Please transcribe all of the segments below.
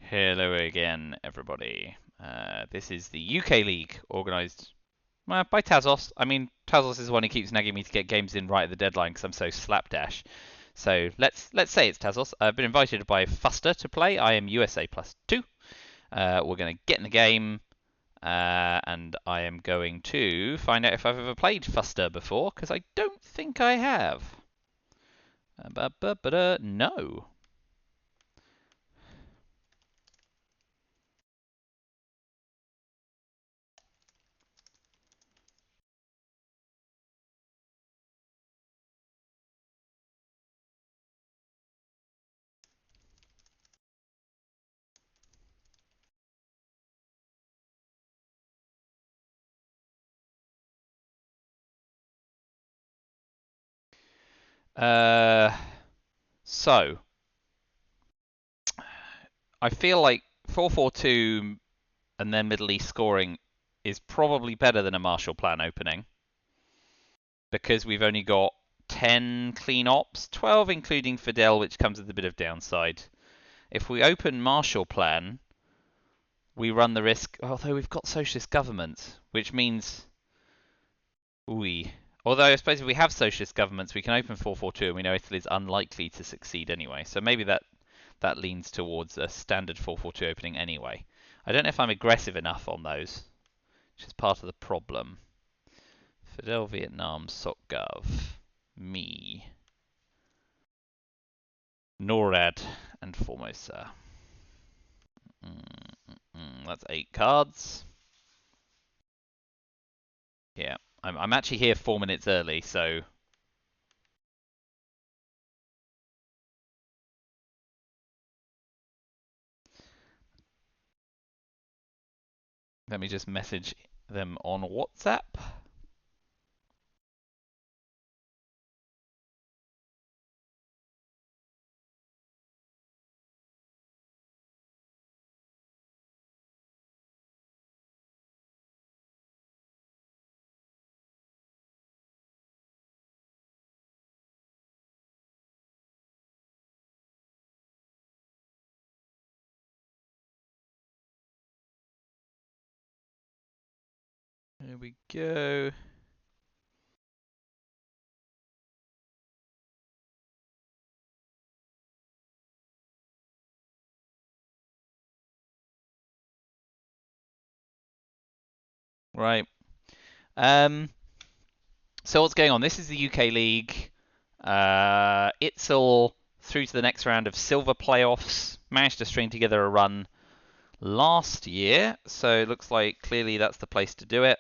Hello again, everybody. This is the UK League, organised by Tazos. I mean, Tazos is the one who keeps nagging me to get games in right at the deadline because I'm so slapdash. So let's say it's Tazos. I've been invited by Fuster to play. I am USA +2. We're going to get in the game, and I am going to find out if I've ever played Fuster before because I don't think I have. No. So I feel like 4-4-2 and then Middle East scoring is probably better than a Marshall Plan opening because we've only got 10 clean ops, 12 including Fidel, which comes with a bit of downside. If we open Marshall Plan, we run the risk, although we've got socialist governments, which means although I suppose if we have socialist governments, we can open 4-4-2 and we know Italy is unlikely to succeed anyway. So maybe that leans towards a standard 4-4-2 opening anyway. I don't know if I'm aggressive enough on those, which is part of the problem. Fidel, Vietnam, SocGov, me, NORAD, and Formosa. That's 8 cards. Yeah, I'm actually here 4 minutes early, so let me just message them on WhatsApp. Here we go. Right. So what's going on? This is the UK League. Itzel through to the next round of silver playoffs. Managed to string together a run last year, so it looks like clearly that's the place to do it.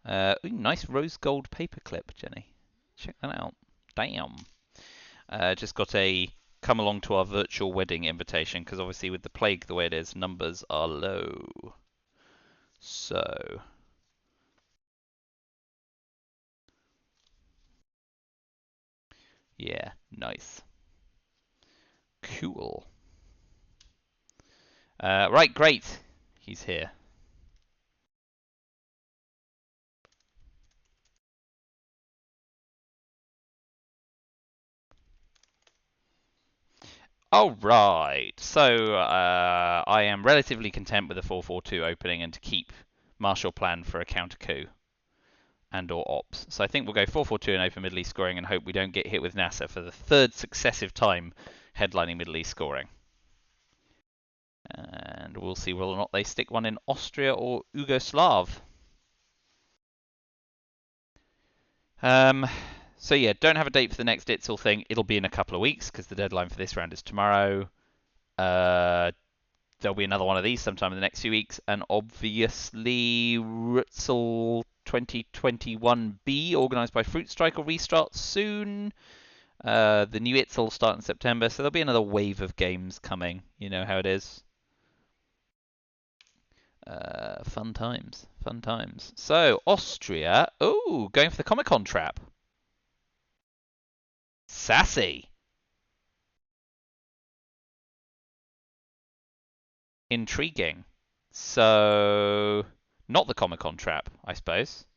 Ooh, nice rose gold paperclip, Jenny. Check that out. Damn. Just got a come along to our virtual wedding invitation because obviously with the plague the way it is, numbers are low. So yeah, nice. Cool. Right, great. He's here. All right. So I am relatively content with the 4-4-2 opening and to keep Marshall Plan for a counter coup and or ops. So I think we'll go 4-4-2 and open Middle East scoring and hope we don't get hit with NASA for the third successive time headlining Middle East scoring. And we'll see whether or not they stick one in Austria or Yugoslav. So yeah, don't have a date for the next Itzel thing. It'll be in a couple of weeks because the deadline for this round is tomorrow. There'll be another one of these sometime in the next few weeks, and obviously Ritzel 2021B, organised by Fruit Strike, will restart soon. The new Itzel will start in September, so there'll be another wave of games coming. You know how it is. Fun times, fun times. So Austria, oh, going for the Comic-Con trap. Sassy. Intriguing. So, not the Comic-Con trap, I suppose.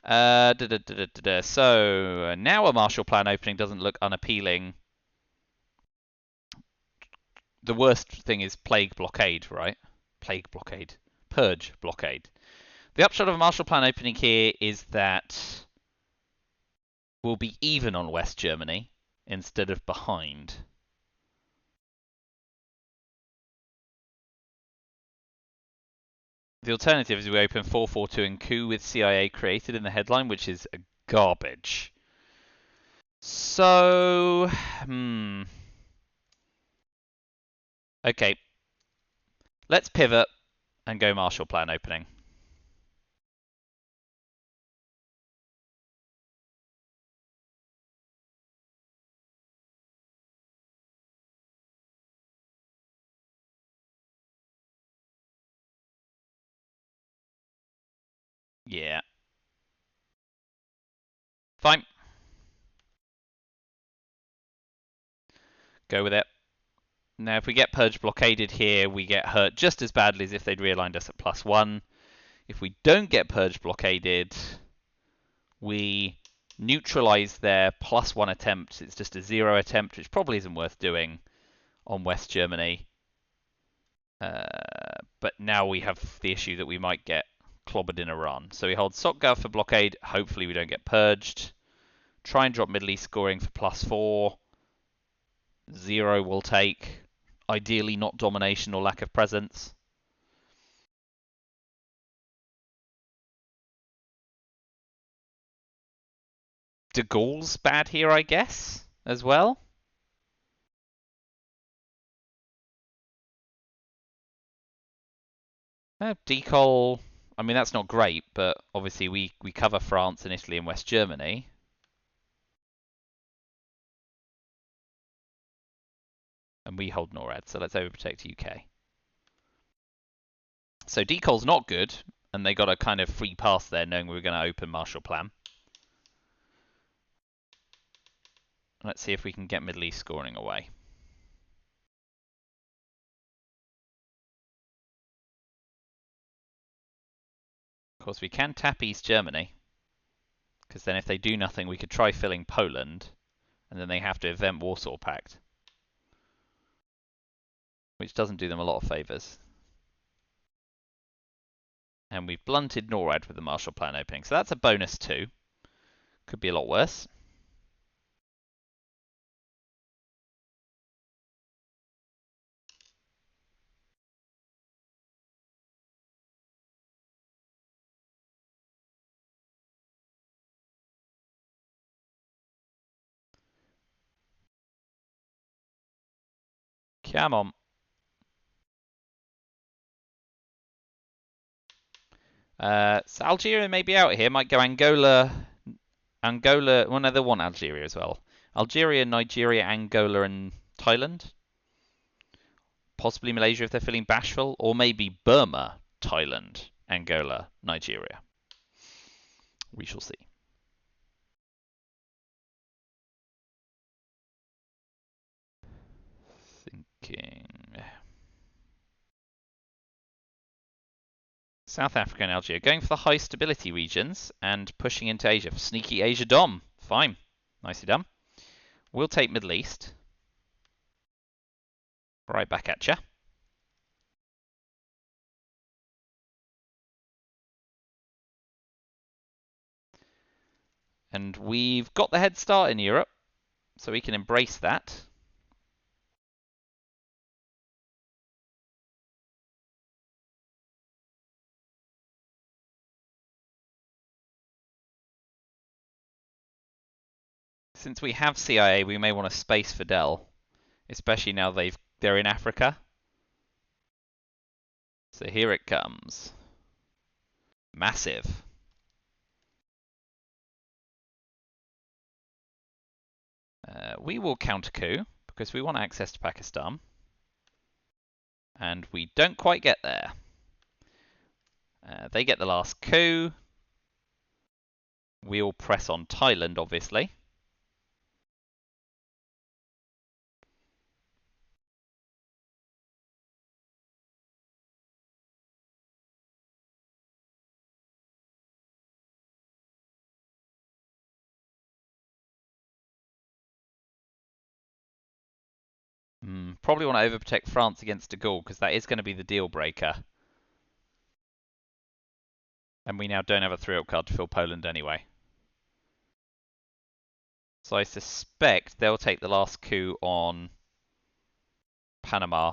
So now a Marshall Plan opening doesn't look unappealing. The worst thing is plague blockade, right? Plague blockade. Purge blockade. The upshot of a Marshall Plan opening here is that we'll be even on West Germany instead of behind. The alternative is we open 442 and coup with CIA created in the headline, which is garbage. So, okay. Let's pivot and go Marshall Plan opening. Yeah. Fine. Go with it. Now, if we get purge blockaded here, we get hurt just as badly as if they'd realigned us at +1. If we don't get purge blockaded, we neutralize their +1 attempt. It's just a 0 attempt, which probably isn't worth doing on West Germany. But now we have the issue that we might get clobbered in Iran. So we hold Sotgav for blockade. Hopefully we don't get purged. Try and drop Middle East scoring for +4. 0 will take. Ideally not domination or lack of presence. De Gaulle's bad here, I guess, as well. Decol, I mean, that's not great, but obviously we cover France and Italy and West Germany. And we hold NORAD, so let's overprotect UK. So Decol's not good, and they got a kind of free pass there knowing we were going to open Marshall Plan. Let's see if we can get Middle East scoring away. Of course, we can tap East Germany, because then if they do nothing, we could try filling Poland, and then they have to event Warsaw Pact, which doesn't do them a lot of favours. And we've blunted NORAD with the Marshall Plan opening, so that's a bonus 2. Could be a lot worse. Come on. So Algeria may be out here. Might go Angola. Well, no, they want Algeria as well. Algeria, Nigeria, Angola, and Thailand. Possibly Malaysia if they're feeling bashful. Or maybe Burma, Thailand, Angola, Nigeria. We shall see. Thinking. South Africa and Algeria going for the high stability regions and pushing into Asia. Sneaky Asia Dom. Fine. Nicely done. We'll take Middle East. Right back at ya. And we've got the head start in Europe, so we can embrace that. Since we have CIA, we may want to space Fidel, especially now they're in Africa. So here it comes. Massive. We will counter coup because we want access to Pakistan. And we don't quite get there. They get the last coup. We'll press on Thailand, obviously. Probably want to overprotect France against de Gaulle because that is going to be the deal breaker. And we now don't have a 3-up card to fill Poland anyway. So I suspect they'll take the last coup on Panama.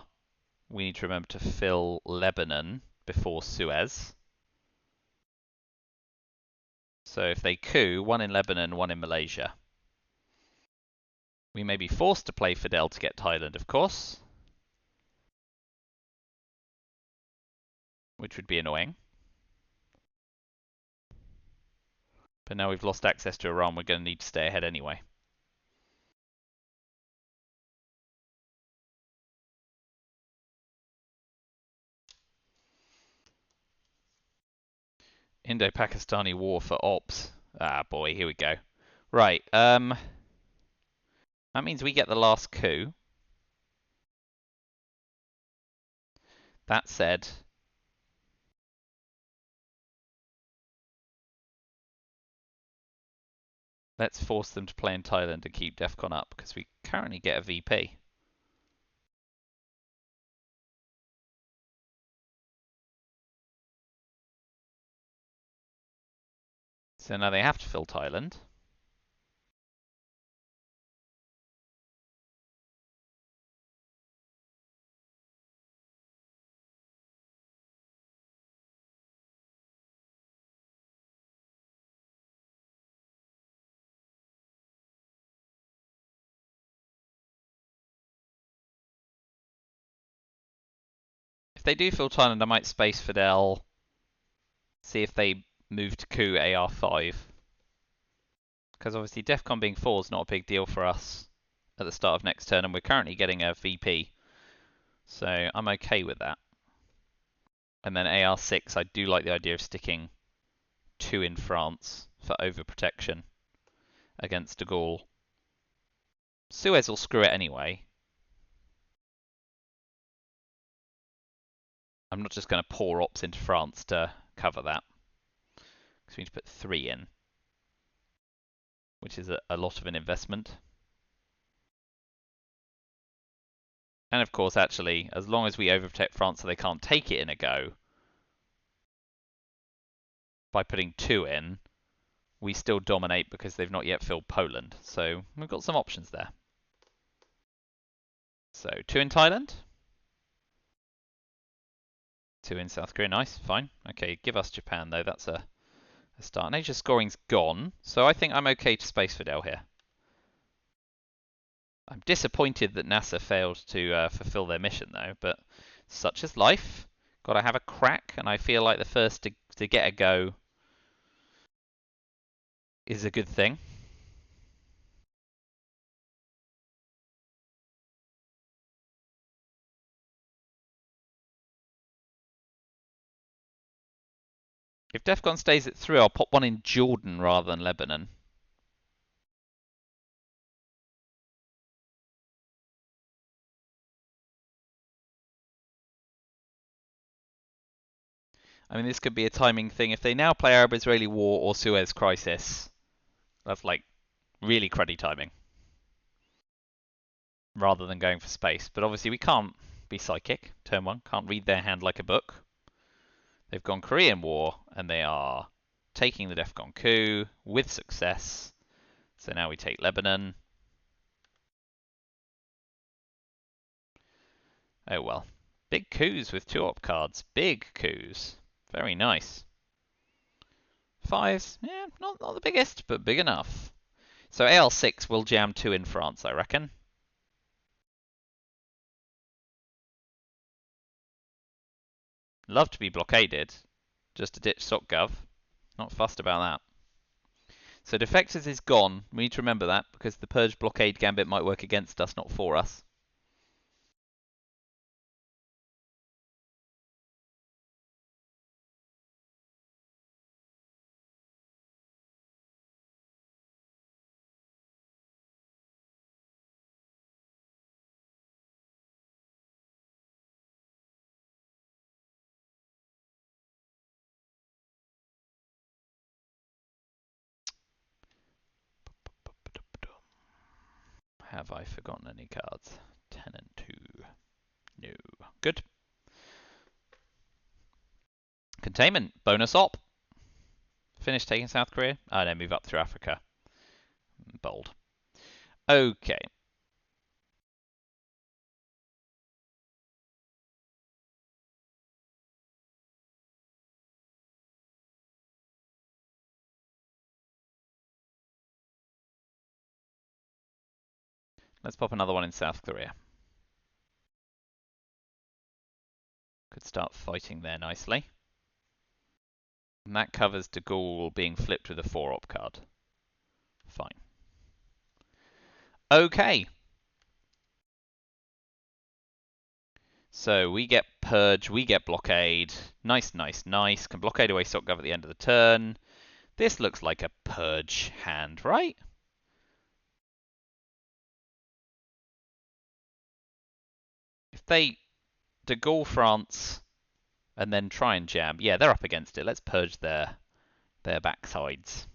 We need to remember to fill Lebanon before Suez. So if they coup, one in Lebanon, one in Malaysia. We may be forced to play Fidel to get Thailand, of course. Which would be annoying. But now we've lost access to Iran, we're going to need to stay ahead anyway. Indo-Pakistani war for ops. Ah, boy, here we go. Right, that means we get the last coup. That said, let's force them to play in Thailand and keep DEFCON up, because we currently get a VP. So now they have to fill Thailand. If they do fill Thailand, I might space Fidel, see if they move to coup AR5. Because obviously DEFCON being 4 is not a big deal for us at the start of next turn, and we're currently getting a VP. So I'm okay with that. And then AR6, I do like the idea of sticking 2 in France for overprotection against de Gaulle. Suez will screw it anyway. I'm not just going to pour ops into France to cover that. Because we need to put 3 in, which is a lot of an investment. And of course, actually, as long as we overprotect France so they can't take it in a go, by putting 2 in, we still dominate because they've not yet filled Poland. So we've got some options there. So 2 in Thailand. 2 in South Korea, nice, fine. Okay, give us Japan though, that's a start. Nature scoring's gone, so I think I'm okay to space Fidel here. I'm disappointed that NASA failed to fulfill their mission though, but such is life. Got to have a crack, and I feel like the first to get a go is a good thing. If DEFCON stays at 3, I'll pop one in Jordan rather than Lebanon. I mean, this could be a timing thing. If they now play Arab-Israeli War or Suez Crisis, that's like really cruddy timing. Rather than going for space. But obviously we can't be psychic. Turn 1, can't read their hand like a book. They've gone Korean War, and they are taking the DEFCON coup with success. So now we take Lebanon. Oh well. Big coups with 2-op cards. Big coups. Very nice. 5s, yeah, not the biggest, but big enough. So AL6 will jam 2 in France, I reckon. Love to be blockaded, just to ditch SocGov. Not fussed about that. So Defectors is gone. We need to remember that, because the Purge Blockade Gambit might work against us, not for us. Have I forgotten any cards? 10 and 2. No. Good. Containment. Bonus op. Finish taking South Korea. Oh no, move up through Africa. Bold. Okay. Let's pop another one in South Korea. Could start fighting there nicely. And that covers De Gaulle being flipped with a 4-op card. Fine. Okay. So we get Purge, we get Blockade. Nice, nice, nice. Can blockade away Sotgov at the end of the turn. This looks like a Purge hand, right? If they De Gaulle France and then try and jam, yeah, they're up against it. Let's Purge their backsides.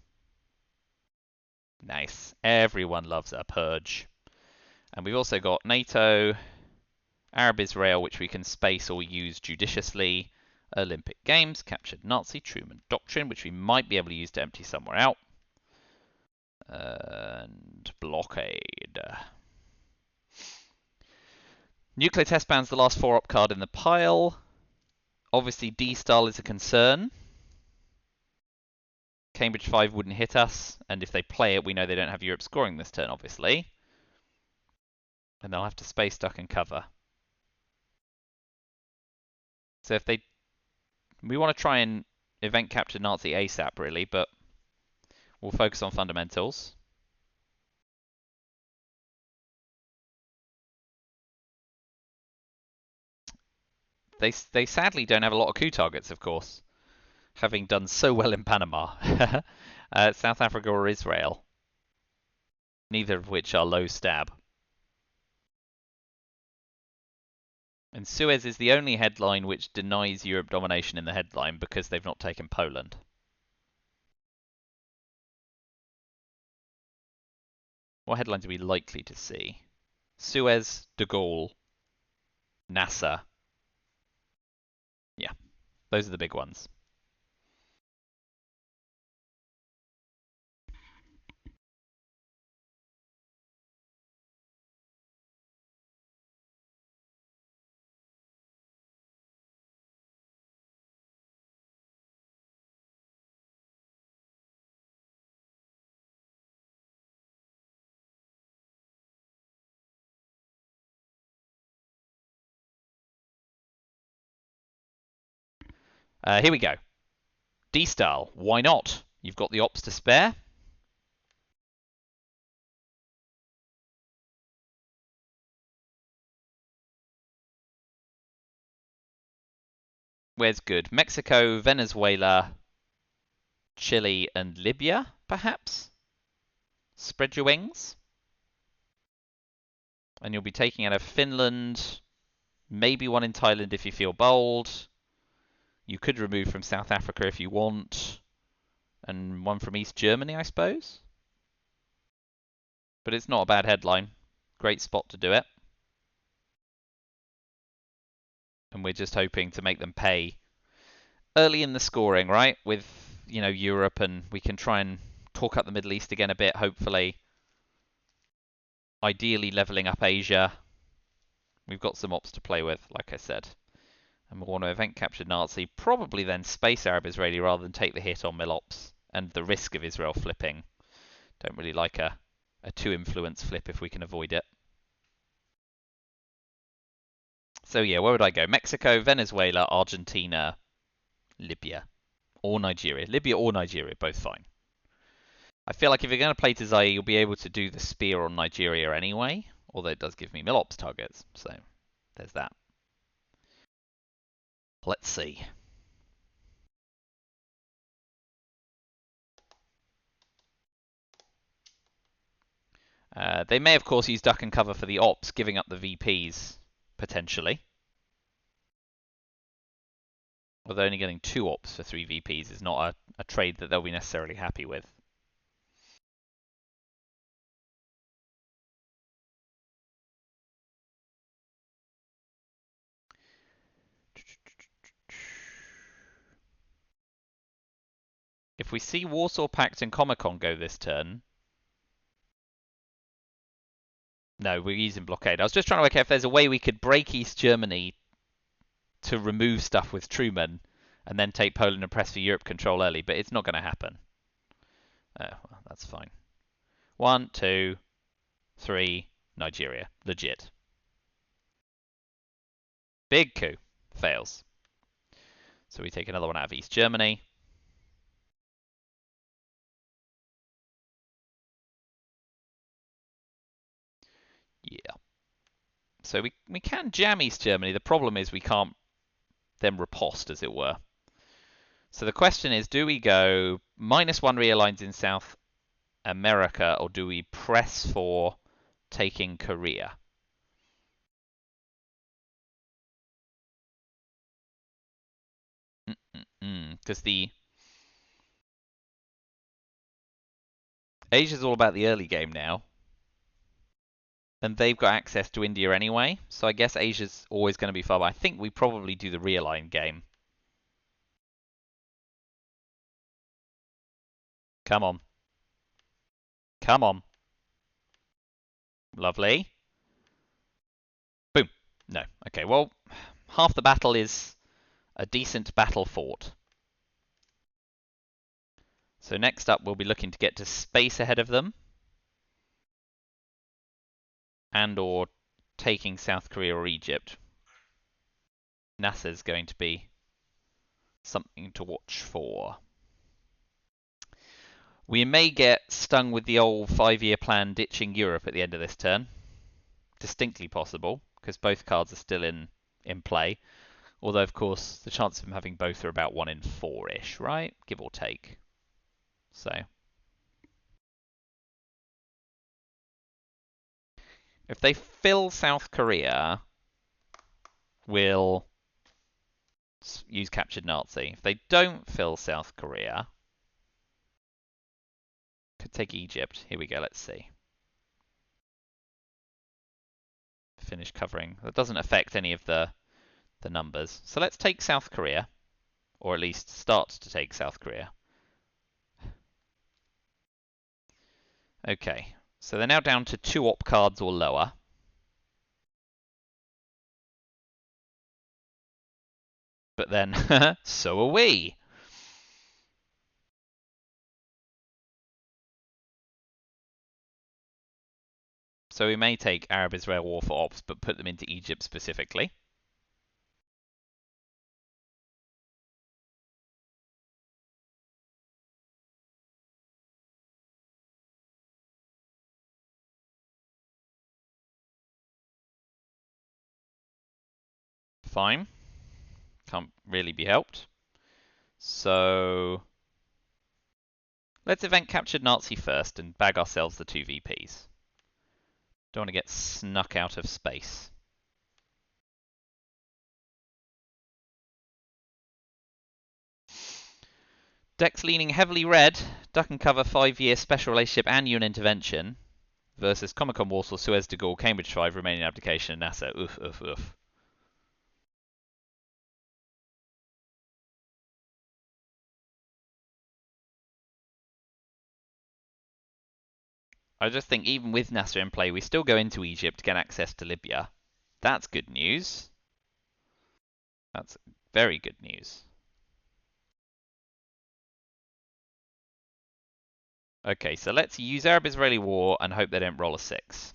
Nice. Everyone loves a Purge. And we've also got NATO, Arab Israel, which we can space or use judiciously. Olympic Games, captured Nazi Truman Doctrine, which we might be able to use to empty somewhere out. And blockade. Nuclear test ban's the last 4-op card in the pile. Obviously, D-Style is a concern. Cambridge 5 wouldn't hit us, and if they play it, we know they don't have Europe scoring this turn, obviously. And they'll have to space, duck, and cover. So if they... We want to try and event capture Nazi ASAP, really, but we'll focus on fundamentals. They sadly don't have a lot of coup targets, of course, having done so well in Panama. South Africa or Israel, neither of which are low stab. And Suez is the only headline which denies Europe domination in the headline because they've not taken Poland. What headlines are we likely to see? Suez, De Gaulle, NASA. Yeah, those are the big ones. Here we go. D-Style, why not? You've got the ops to spare. Where's good? Mexico, Venezuela, Chile, and Libya, perhaps? Spread your wings. And you'll be taking out of Finland, maybe one in Thailand if you feel bold. You could remove from South Africa if you want, and one from East Germany, I suppose. But it's not a bad headline. Great spot to do it. And we're just hoping to make them pay early in the scoring, right? With, you know, Europe, and we can try and talk up the Middle East again a bit, hopefully. Ideally leveling up Asia. We've got some ops to play with, like I said. And we'll want to event capture Nazi, probably then space Arab Israeli rather than take the hit on Milops and the risk of Israel flipping. Don't really like a 2-influence flip if we can avoid it. So yeah, where would I go? Mexico, Venezuela, Argentina, Libya, or Nigeria. Libya or Nigeria, both fine. I feel like if you're going to play to Zaire, you'll be able to do the spear on Nigeria anyway, although it does give me Milops targets, so there's that. Let's see. They may, of course, use duck and cover for the ops, giving up the VPs, potentially. Although only getting 2 ops for 3 VPs is not a trade that they'll be necessarily happy with. If we see Warsaw Pact and Comecon go this turn... No, we're using blockade. I was just trying to work out if there's a way we could break East Germany to remove stuff with Truman and then take Poland and press for Europe control early, but it's not going to happen. Oh, well, that's fine. 1, 2, 3, Nigeria. Legit. Big coup. Fails. So we take another one out of East Germany. Yeah. So we can jam East Germany. The problem is we can't then riposte, as it were. So the question is, do we go -1 realigns in South America, or do we press for taking Korea? Because the Asia's all about the early game now, and they've got access to India anyway. So I guess Asia's always going to be far. But I think we probably do the realign game. Come on. Come on. Lovely. Boom. No. Okay, well, half the battle is a decent battle fought. So next up, we'll be looking to get to space ahead of them. And or taking South Korea or Egypt. NASA's going to be something to watch for. We may get stung with the old 5-year plan ditching Europe at the end of this turn. Distinctly possible, because both cards are still in play. Although, of course, the chances of them having both are about 1 in 4-ish, right? Give or take. So, if they fill South Korea, we'll use captured Nazi. If they don't fill South Korea, could take Egypt. Here we go, let's see. Finish covering. That doesn't affect any of the numbers. So let's take South Korea, or at least start to take South Korea. Okay, so they're now down to 2 op cards or lower. But then, so are we. So we may take Arab-Israel War for ops, but put them into Egypt specifically. Fine. Can't really be helped. So let's event captured Nazi first and bag ourselves the 2 VPs. Don't want to get snuck out of space. Deck's leaning heavily red. Duck and cover 5-year special relationship and UN intervention versus Comecon Warsaw, Suez de Gaulle, Cambridge 5, Romanian abdication, and NASA. Oof, oof, oof. I just think even with NASA in play, we still go into Egypt to get access to Libya. That's good news. That's very good news. Okay, so let's use Arab-Israeli war and hope they don't roll a 6.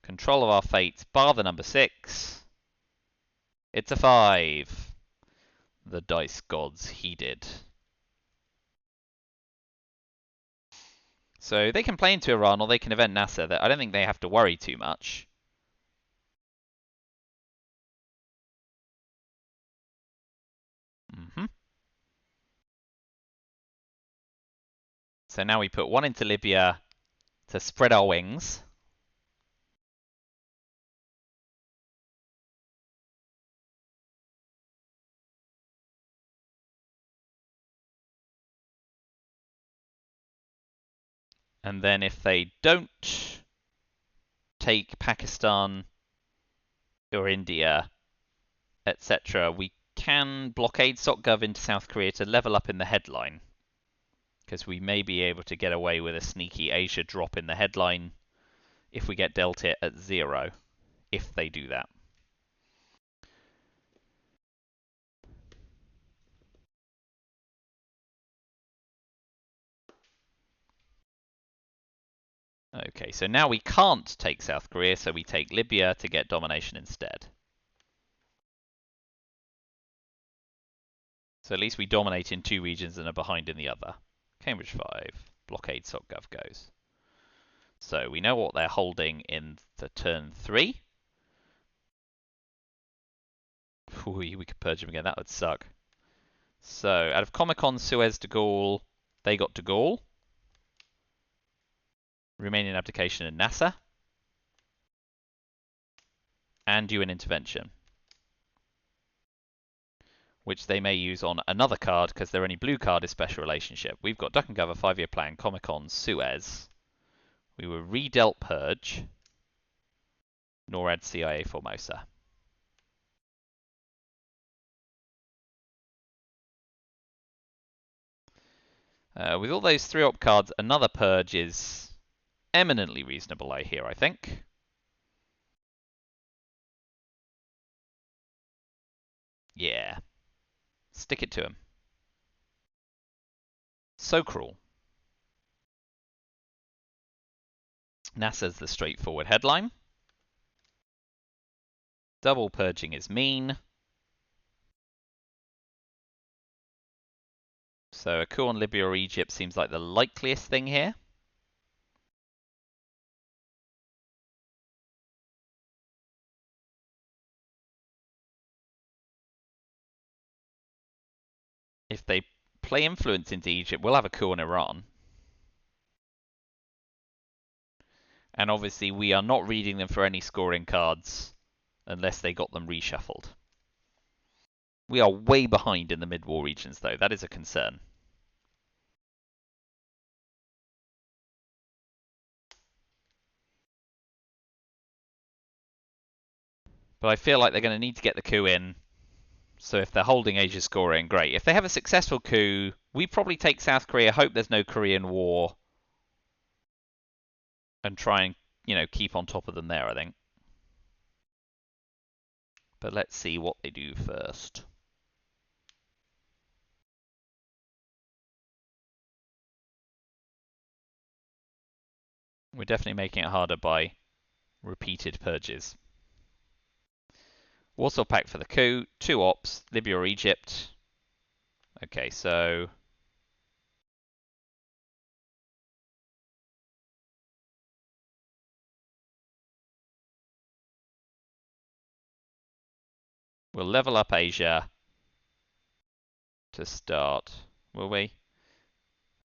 Control of our fates, bar the number 6. It's a 5. The dice gods heeded. So they can play into Iran or they can event NASA. I don't think they have to worry too much. So now we put 1 into Libya to spread our wings. And then if they don't take Pakistan or India, etc., we can blockade SOCGov into South Korea to level up in the headline. because we may be able to get away with a sneaky Asia drop in the headline if we get dealt it at 0, if they do that. Okay, so now we can't take South Korea, so we take Libya to get domination instead. So at least we dominate in 2 regions and are behind in the other. Cambridge 5, blockade.gov goes. So we know what they're holding in the turn 3. Ooh, we could purge them again, that would suck. So out of Comecon, Suez, de Gaulle, they got de Gaulle. Romanian abdication and Nasser. And UN intervention, which they may use on another card because their only blue card is special relationship. We've got Duck and Cover, 5-year plan, Comecon, Suez. We were redealt Purge, NORAD, CIA, Formosa. With all those 3-op cards, another Purge is eminently reasonable here, I think. Yeah. Stick it to him. So cruel. NASA's the straightforward headline. Double purging is mean. So a coup on Libya or Egypt seems like the likeliest thing here. If they play influence into Egypt, we'll have a coup on Iran. And obviously we are not reading them for any scoring cards unless they got them reshuffled. We are way behind in the mid-war regions, though. That is a concern. But I feel like they're going to need to get the coup in. So if they're holding Asia scoring, great. If they have a successful coup, we probably take South Korea, hope there's no Korean War, and try and, keep on top of them there, I think. But let's see what they do first. We're definitely making it harder by repeated purges. Warsaw Pact for the coup, 2 ops, Libya or Egypt. Okay, so we'll level up Asia to start, will we?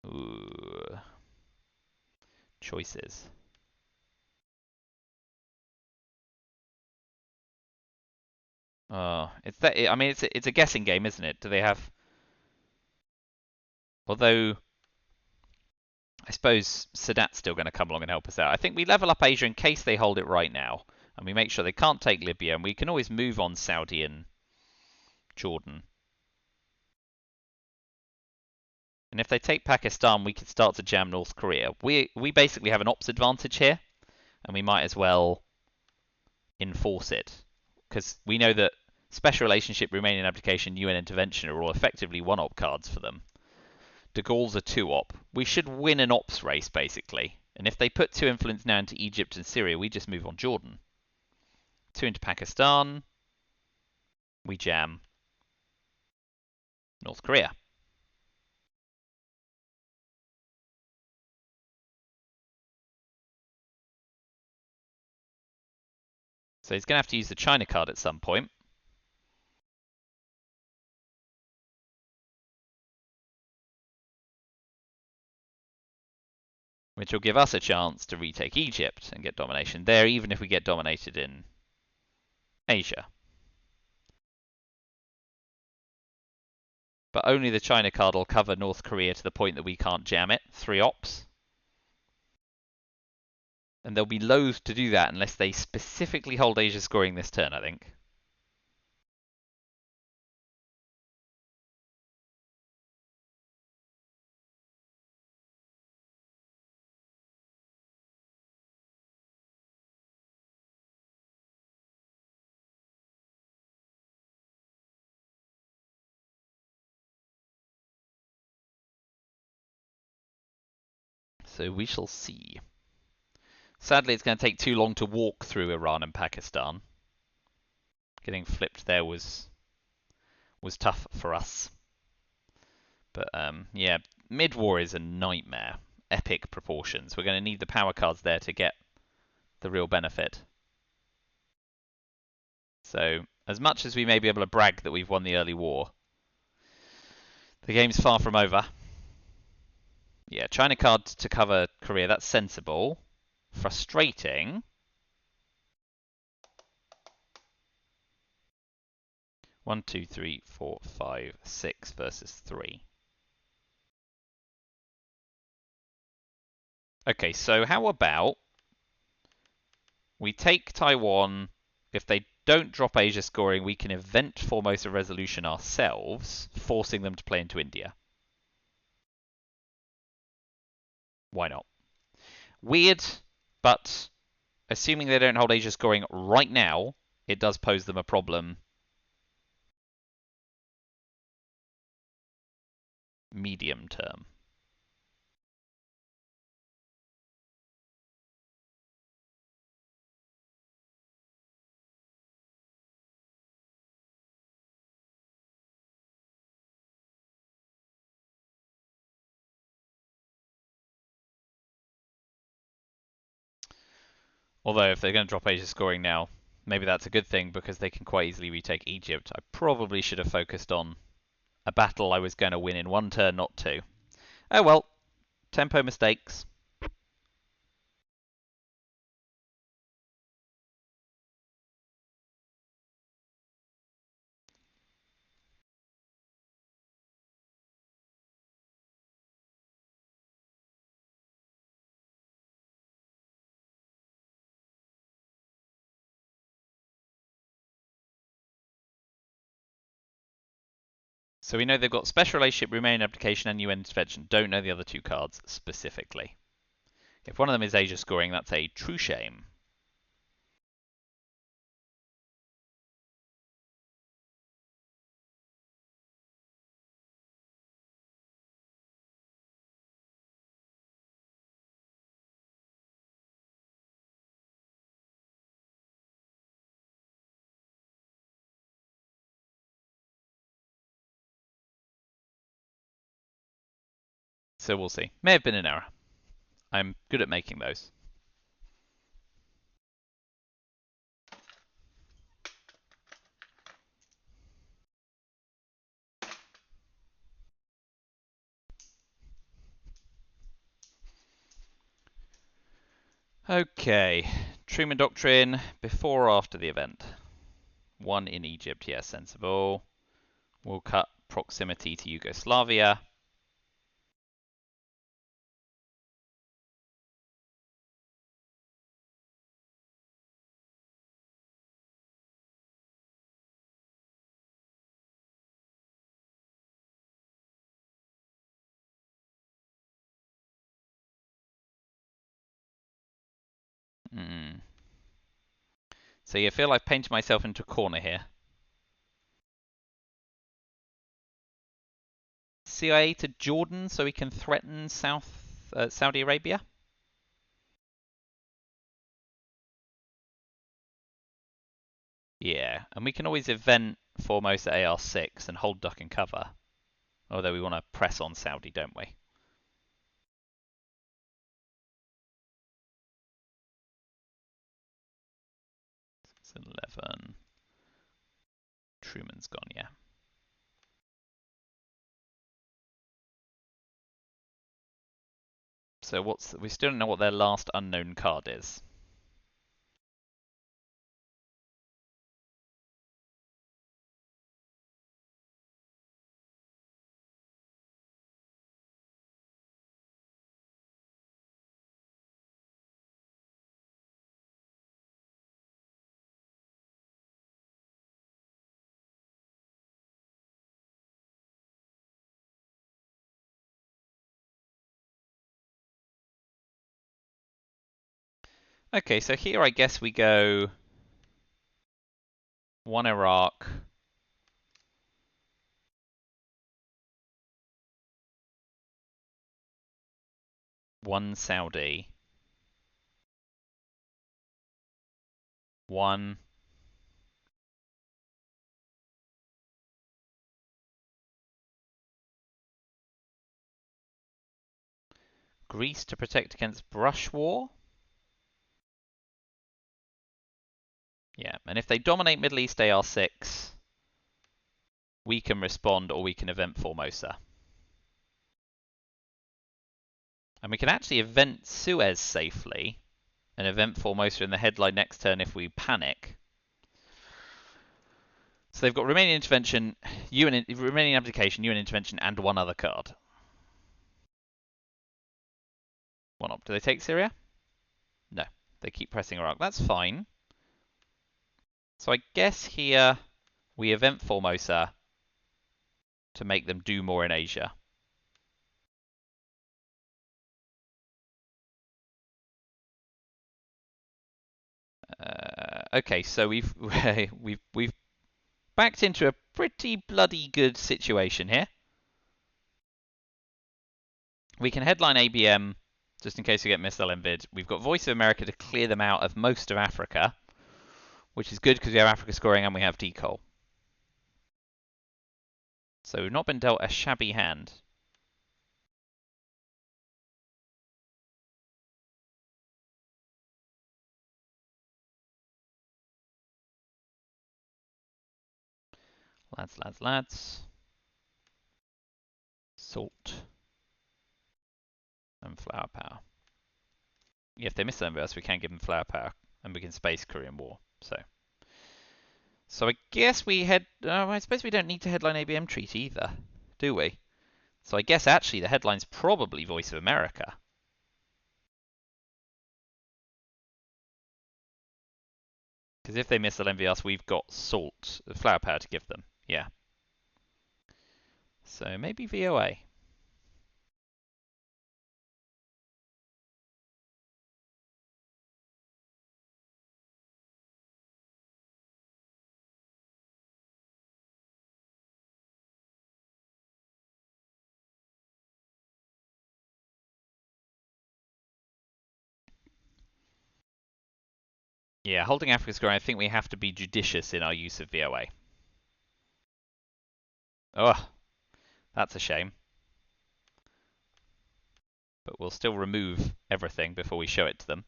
Ooh. Choices. Oh, it's that. I mean, it's a guessing game, isn't it? Do they have? Although, I suppose Sadat's still going to come along and help us out. I think we level up Asia in case they hold it right now, and we make sure they can't take Libya, and we can always move on Saudi and Jordan. And if they take Pakistan, we could start to jam North Korea. We basically have an ops advantage here, and we might as well enforce it. Because we know that special relationship, Romanian abdication, UN intervention are all effectively 1-op cards for them. De Gaulle's a 2-op. We should win an ops race, basically. And if they put 2 influence now into Egypt and Syria, we just move on Jordan. 2 into Pakistan. We jam North Korea. So he's going to have to use the China card at some point. Which will give us a chance to retake Egypt and get domination there, even if we get dominated in Asia. But only the China card will cover North Korea to the point that we can't jam it. 3 ops. And they'll be loath to do that unless they specifically hold Asia scoring this turn, I think. So we shall see. Sadly, it's going to take too long to walk through Iran and Pakistan. Getting flipped there was tough for us. But yeah, mid-war is a nightmare. Epic proportions. We're going to need the power cards there to get the real benefit. So, as much as we may be able to brag that we've won the early war, the game's far from over. Yeah, China card to cover Korea, that's sensible. Frustrating. One, two, three, four, five, 6 versus 3. Okay, so how about we take Taiwan. If they don't drop Asia scoring, we can event Formosa Resolution ourselves, forcing them to play into India. Why not? Weird, but assuming they don't hold Asia scoring right now, it does pose them a problem medium term. Although if they're going to drop Asia scoring now, maybe that's a good thing because they can quite easily retake Egypt. I probably should have focused on a battle I was going to win in one turn, not two. Oh well, tempo mistakes. So we know they've got special relationship, remain application, and UN intervention. Don't know the other two cards specifically. If one of them is Asia scoring, that's a true shame. So we'll see. May have been an error. I'm good at making those. Okay. Truman Doctrine, before or after the event? One in Egypt, yes, sensible. We'll cut proximity to Yugoslavia. Mm. So you feel I've painted myself into a corner here. CIA to Jordan so we can threaten Saudi Arabia? Yeah, and we can always event Formosa AR6 and hold duck and cover. Although we want to press on Saudi, don't we? It's 11. Truman's gone, yeah. So we still don't know what their last unknown card is. Okay, so here I guess we go one Iraq, 1 Saudi, 1 Greece to protect against brush war. Yeah, and if they dominate Middle East AR6, we can respond or we can event Formosa. And we can actually event Suez safely and event Formosa in the headline next turn if we panic. So they've got remaining intervention, remaining abdication, UN intervention, and 1 other card. 1 op. Do they take Syria? No. They keep pressing Iraq. That's fine. So I guess here we event Formosa to make them do more in Asia. Okay, so we've backed into a pretty bloody good situation here. We can headline ABM just in case we get missile envid. We've got Voice of America to clear them out of most of Africa, which is good because we have Africa scoring and we have decol. So we've not been dealt a shabby hand. Lads. Salt. And flower power. Yeah, if they miss us, we can give them flower power. And we can space Korean War. So I guess we I suppose we don't need to headline ABM treaty either, do we? So I guess actually the headline's probably Voice of America. Because if they missile envy us, we've got salt, flower power to give them. Yeah. So maybe VOA. Yeah, holding Africa scoring, I think we have to be judicious in our use of VOA. Oh, that's a shame. But we'll still remove everything before we show it to them.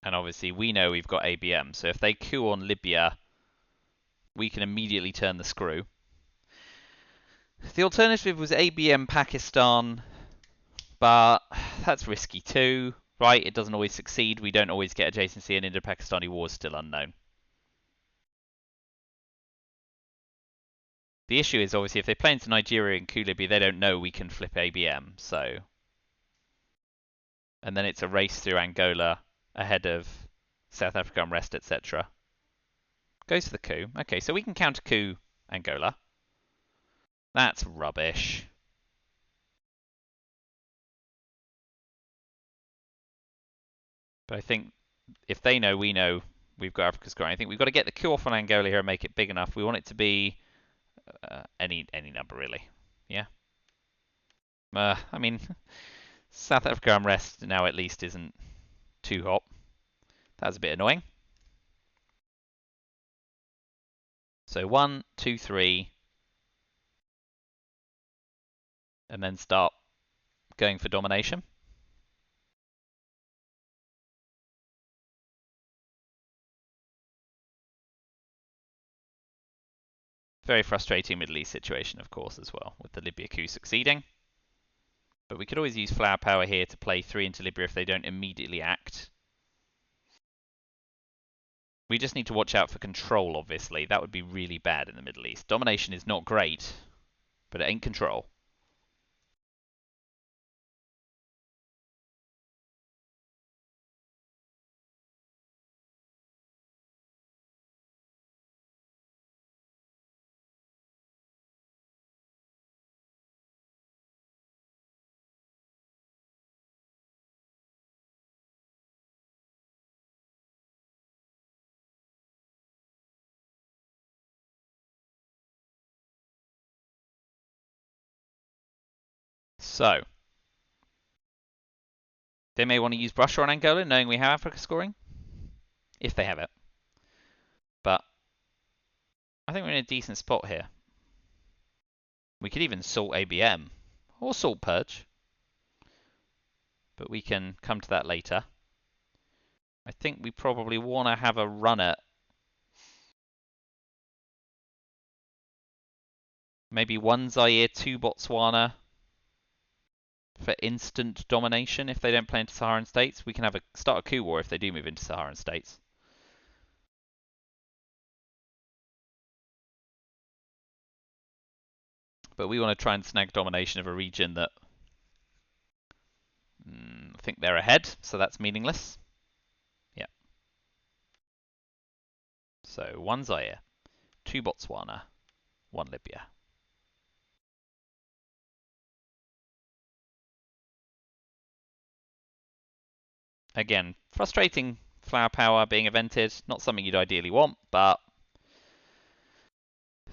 And obviously we know we've got ABM, so if they coup on Libya, we can immediately turn the screw. The alternative was ABM Pakistan, but that's risky too, right? It doesn't always succeed. We don't always get adjacency, and Indo-Pakistani war is still unknown. The issue is obviously if they play into Nigeria and coup Libya, they don't know we can flip ABM, so. And then it's a race through Angola ahead of South Africa unrest, etc. Goes for the coup. Okay, so we can counter coup Angola. That's rubbish. But I think if they know, we know we've got Africa scoring. I think we've got to get the coup off on Angola here and make it big enough. We want it to be any number really. Yeah. I mean, South Africa unrest now at least isn't too hot. That's a bit annoying. So 1, 2, 3, and then start going for domination. Very frustrating Middle East situation, of course, as well, with the Libya coup succeeding. But we could always use flower power here to play 3 into Libya if they don't immediately act. We just need to watch out for control, obviously. That would be really bad in the Middle East. Domination is not great, but it ain't control. So, they may want to use Russia on Angola, knowing we have Africa scoring. If they have it. But I think we're in a decent spot here. We could even salt ABM. Or salt Purge. But we can come to that later. I think we probably want to have a run at maybe 1 Zaire, 2 Botswana for instant domination if they don't play into Saharan states. We can have start a coup war if they do move into Saharan states. But we want to try and snag domination of a region that I think they're ahead, so that's meaningless. Yeah. So 1 Zaire, 2 Botswana, 1 Libya. Again, frustrating flower power being evented. Not something you'd ideally want, but...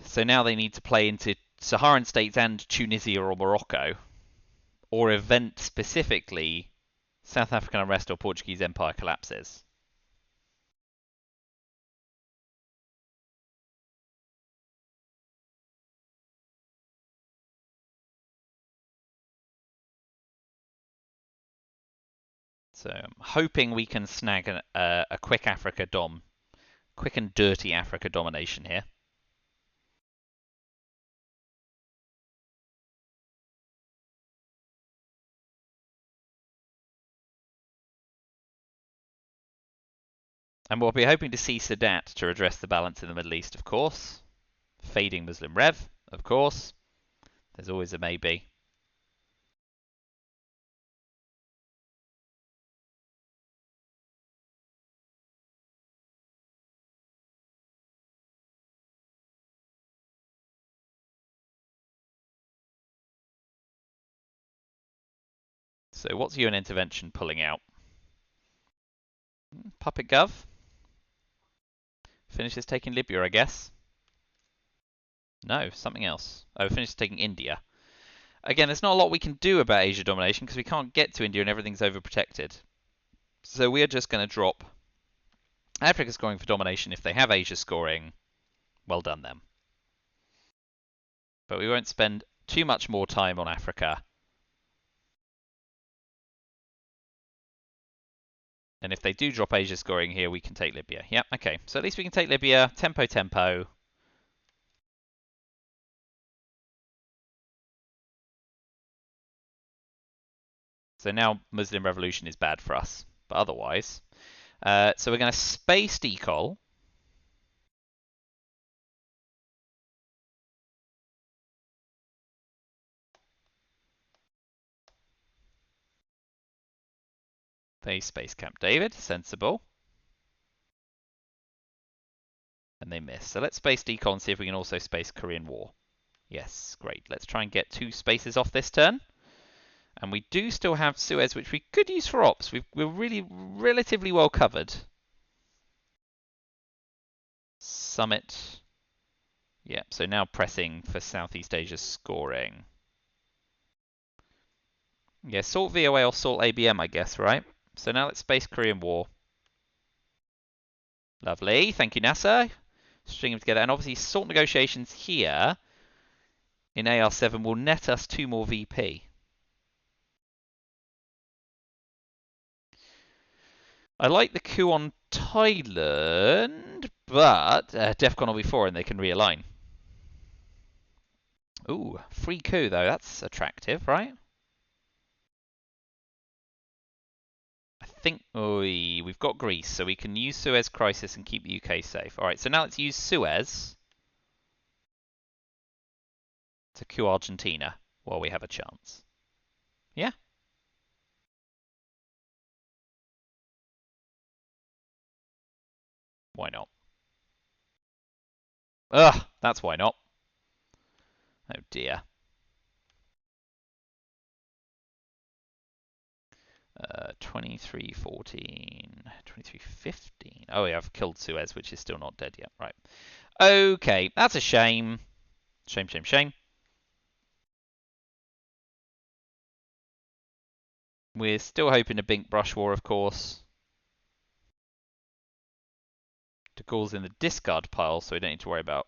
So now they need to play into Saharan states and Tunisia or Morocco, or event specifically South African unrest or Portuguese empire collapses. So I'm hoping we can snag a quick Africa dom, quick and dirty Africa domination here. And we'll be hoping to see Sadat to redress the balance in the Middle East, of course. Fading Muslim Rev, of course. There's always a maybe. So what's UN intervention pulling out? Puppet Gov. Finishes taking Libya, I guess. No, something else. Oh, finishes taking India. Again, there's not a lot we can do about Asia domination because we can't get to India and everything's overprotected. So we're just going to drop Africa scoring for domination. If they have Asia scoring, well done them. But we won't spend too much more time on Africa. And if they do drop Asia scoring here, we can take Libya. Yep, okay. So at least we can take Libya. Tempo, tempo. So now Muslim Revolution is bad for us. But otherwise... so we're going to space decol. They space Camp David. Sensible. And they miss. So let's space decol and see if we can also space Korean War. Yes, great. Let's try and get 2 spaces off this turn. And we do still have Suez, which we could use for ops. We're really relatively well covered. Summit. Yeah, so now pressing for Southeast Asia scoring. Yeah, salt VOA or salt ABM, I guess, right? So now let's space Korean War. Lovely. Thank you, NASA. String them together. And obviously, salt negotiations here in AR7 will net us 2 more VP. I like the coup on Thailand, but DEFCON will be 4 and they can realign. Ooh, free coup though, that's attractive, right? I think we've got Greece, so we can use Suez Crisis and keep the UK safe. Alright, so now let's use Suez to coup Argentina while we have a chance. Yeah? Why not? Ugh, that's why not. Oh dear. 2314, 2315. Oh yeah, I've killed Suez, which is still not dead yet. Right. Okay, that's a shame. Shame, shame, shame. We're still hoping to bink Brush War, of course. De Gaulle's in the discard pile, so we don't need to worry about.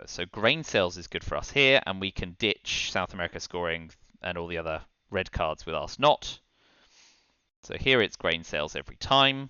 So grain sales is good for us here, and we can ditch South America scoring and all the other red cards with us not. So here it's grain sales every time.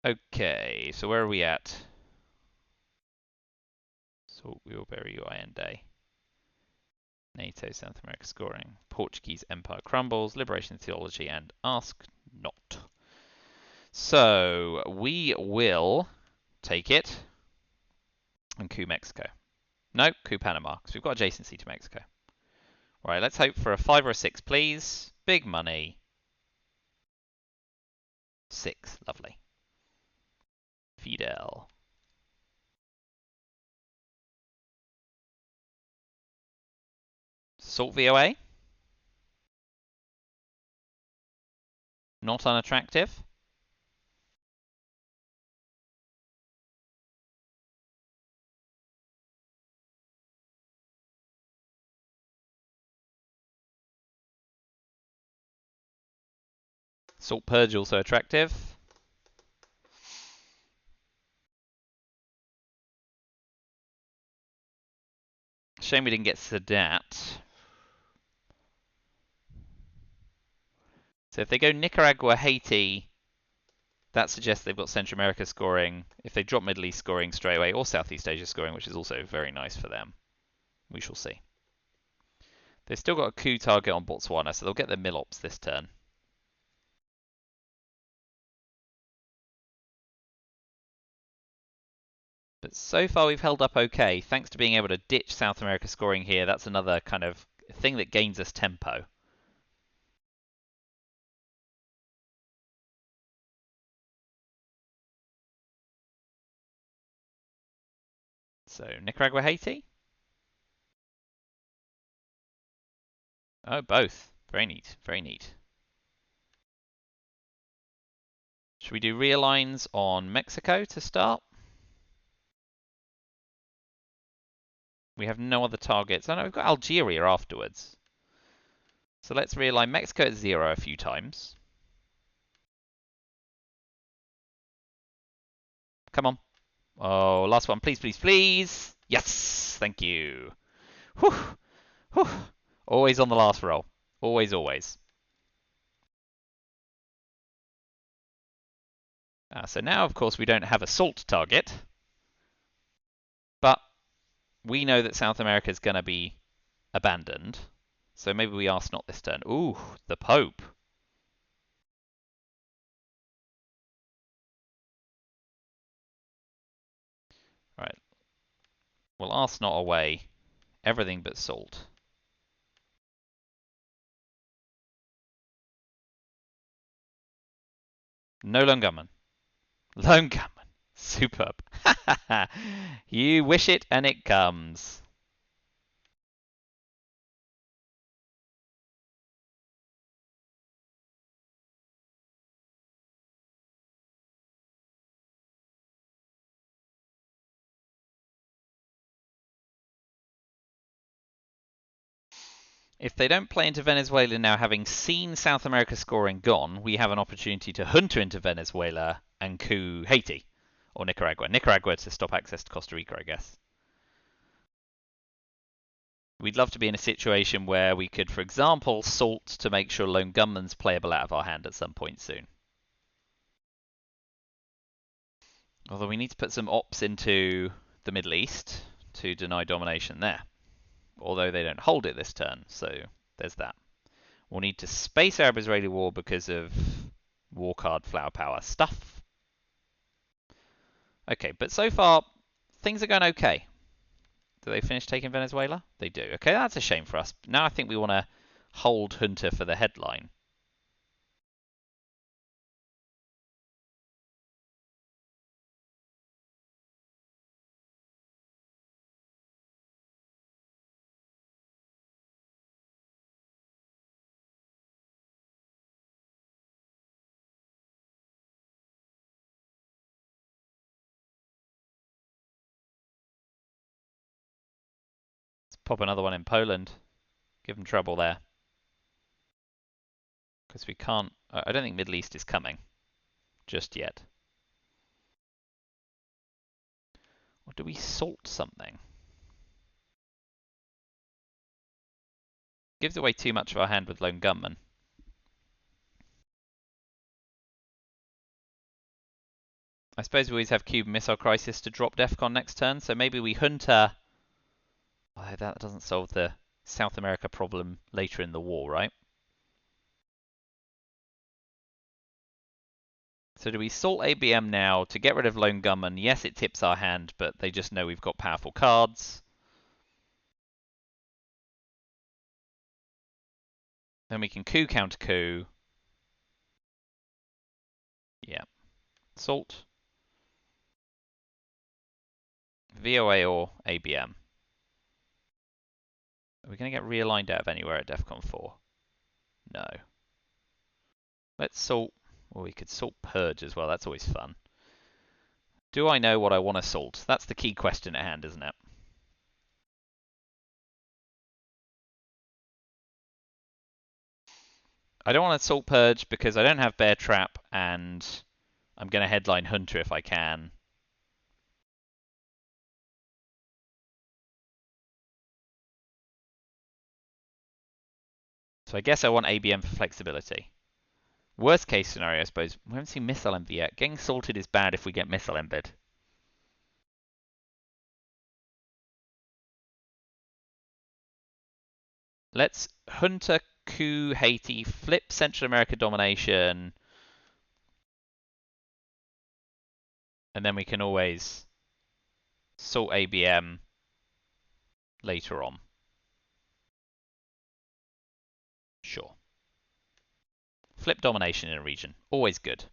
Okay, so where are we at? Salt, wheelberry, UIN Day. NATO, South America scoring. Portuguese Empire crumbles. Liberation theology and ask not. So we will take it and coup Mexico. No, coup Panama, because we've got adjacency to Mexico. Right, let's hope for a 5 or a 6, please. Big money. 6, lovely. Fidel. Salt VOA. Not unattractive. Salt Purge also attractive. Shame we didn't get Sadat. So if they go Nicaragua, Haiti, that suggests they've got Central America scoring. If they drop Middle East scoring straight away, or Southeast Asia scoring, which is also very nice for them. We shall see. They've still got a coup target on Botswana, so they'll get their Milops this turn. But so far we've held up okay, thanks to being able to ditch South America scoring here. That's another kind of thing that gains us tempo. So Nicaragua, Haiti? Oh, both. Very neat, very neat. Should we do realigns on Mexico to start? We have no other targets. Oh no, we've got Algeria afterwards. So let's realign Mexico at 0 a few times. Come on. Oh, last one. Please, please, please. Yes, thank you. Whew. Whew. Always on the last roll. Always, always. So now, of course, we don't have a salt target. But we know that South America is going to be abandoned. So maybe we ask not this turn. Ooh, the Pope. Right. We'll ask not away. Everything but salt. No lone gunman. Lone gunman. Superb. You wish it and it comes. If they don't play into Venezuela now, having seen South America scoring gone, we have an opportunity to junta into Venezuela and coup Haiti. Or Nicaragua. Nicaragua to stop access to Costa Rica, I guess. We'd love to be in a situation where we could, for example, salt to make sure Lone Gunman's playable out of our hand at some point soon. Although we need to put some ops into the Middle East to deny domination there. Although they don't hold it this turn, so there's that. We'll need to space Arab-Israeli war because of war card flower power stuff. Okay, but so far, things are going okay. Do they finish taking Venezuela? They do. Okay, that's a shame for us. Now I think we want to hold junta for the headline. Pop another one in Poland. Give them trouble there. Because we can't... I don't think Middle East is coming. Just yet. Or do we salt something? Gives away too much of our hand with Lone Gunman. I suppose we always have Cuban Missile Crisis to drop DEFCON next turn, so maybe we Hunter... Oh, that doesn't solve the South America problem later in the war, right? So do we salt ABM now to get rid of Lone Gunman? Yes, it tips our hand, but they just know we've got powerful cards. Then we can coup counter coup. Yeah. Salt. VOA or ABM. Are we going to get realigned out of anywhere at DEFCON 4? No. Let's salt. Or we could salt Purge as well. That's always fun. Do I know what I want to salt? That's the key question at hand, isn't it? I don't want to salt Purge because I don't have Bear Trap and I'm going to headline Hunter if I can. So I guess I want ABM for flexibility. Worst case scenario, I suppose, we haven't seen Missile Envy yet. Getting salted is bad if we get Missile Envied. Let's Hunter, coup, Haiti, flip Central America domination, and then we can always salt ABM later on. Sure. Flip domination in a region, always good.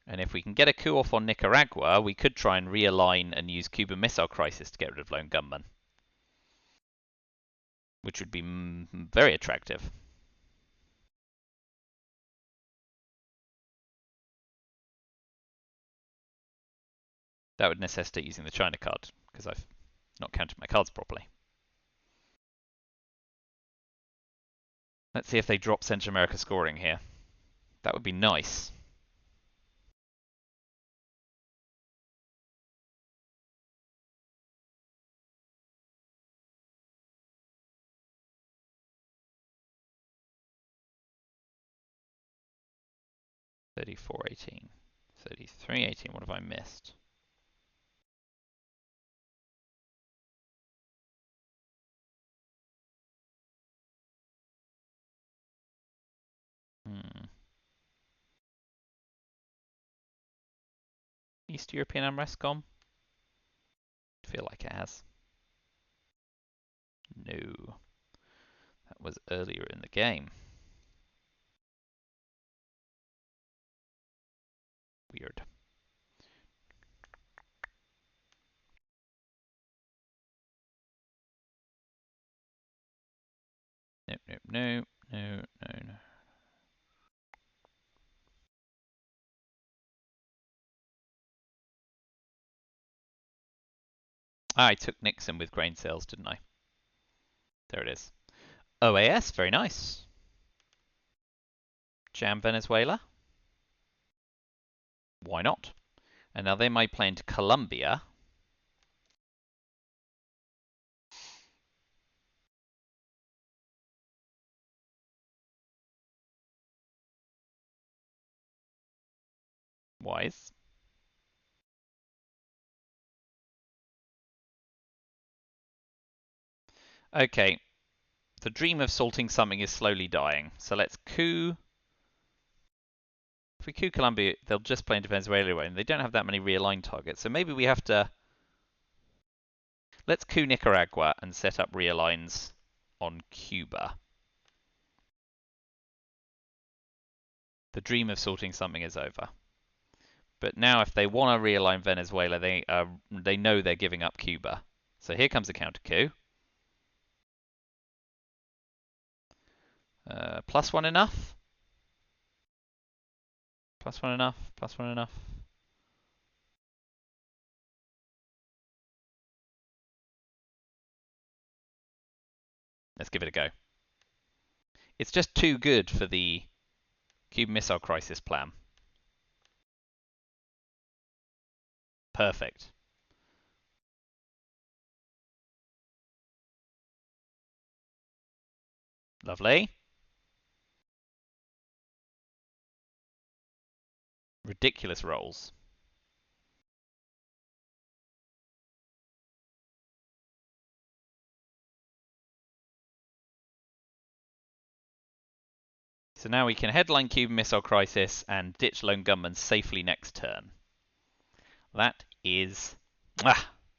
And if we can get a coup off on Nicaragua, we could try and realign and use Cuban Missile Crisis to get rid of Lone Gunman, which would be very attractive. That would necessitate using the China card, because I've not counted my cards properly. Let's see if they drop Central America scoring here. That would be nice. $34.18. $33.18. What have I missed? East European unrest gone? I feel like it has. No. That was earlier in the game. Weird. Nope, nope, no, no, no, no. I took Nixon with grain sales, didn't I? There it is. OAS, very nice. Jam Venezuela. Why not? And now they might play into Colombia. Wise. Okay. The dream of salting something is slowly dying. So let's coup. If we coup Colombia, they'll just play into Venezuela, and they don't have that many realigned targets. So maybe we have to... Let's coup Nicaragua and set up realigns on Cuba. The dream of sorting something is over. But now if they want to realign Venezuela, they know they're giving up Cuba. So here comes a counter coup. +1 enough? +1 enough? +1 enough? Let's give it a go. It's just too good for the Cuban Missile Crisis plan. Perfect. Lovely. Ridiculous rolls. So now we can headline Cuban Missile Crisis and ditch Lone Gunman safely next turn. That is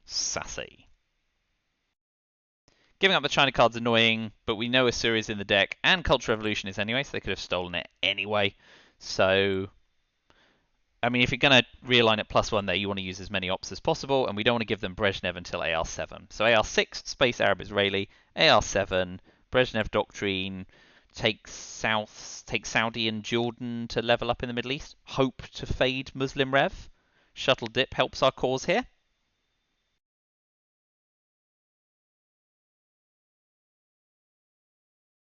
sassy. Giving up the China card's annoying, but we know Assyria's in the deck, and Cultural Revolution is anyway, so they could have stolen it anyway. So, I mean, if you're going to realign at +1 there, you want to use as many ops as possible, and we don't want to give them Brezhnev until AR7. So AR6, Space Arab Israeli, AR7, Brezhnev Doctrine, take Saudi and Jordan to level up in the Middle East, hope to fade Muslim Rev. Shuttle Dip helps our cause here.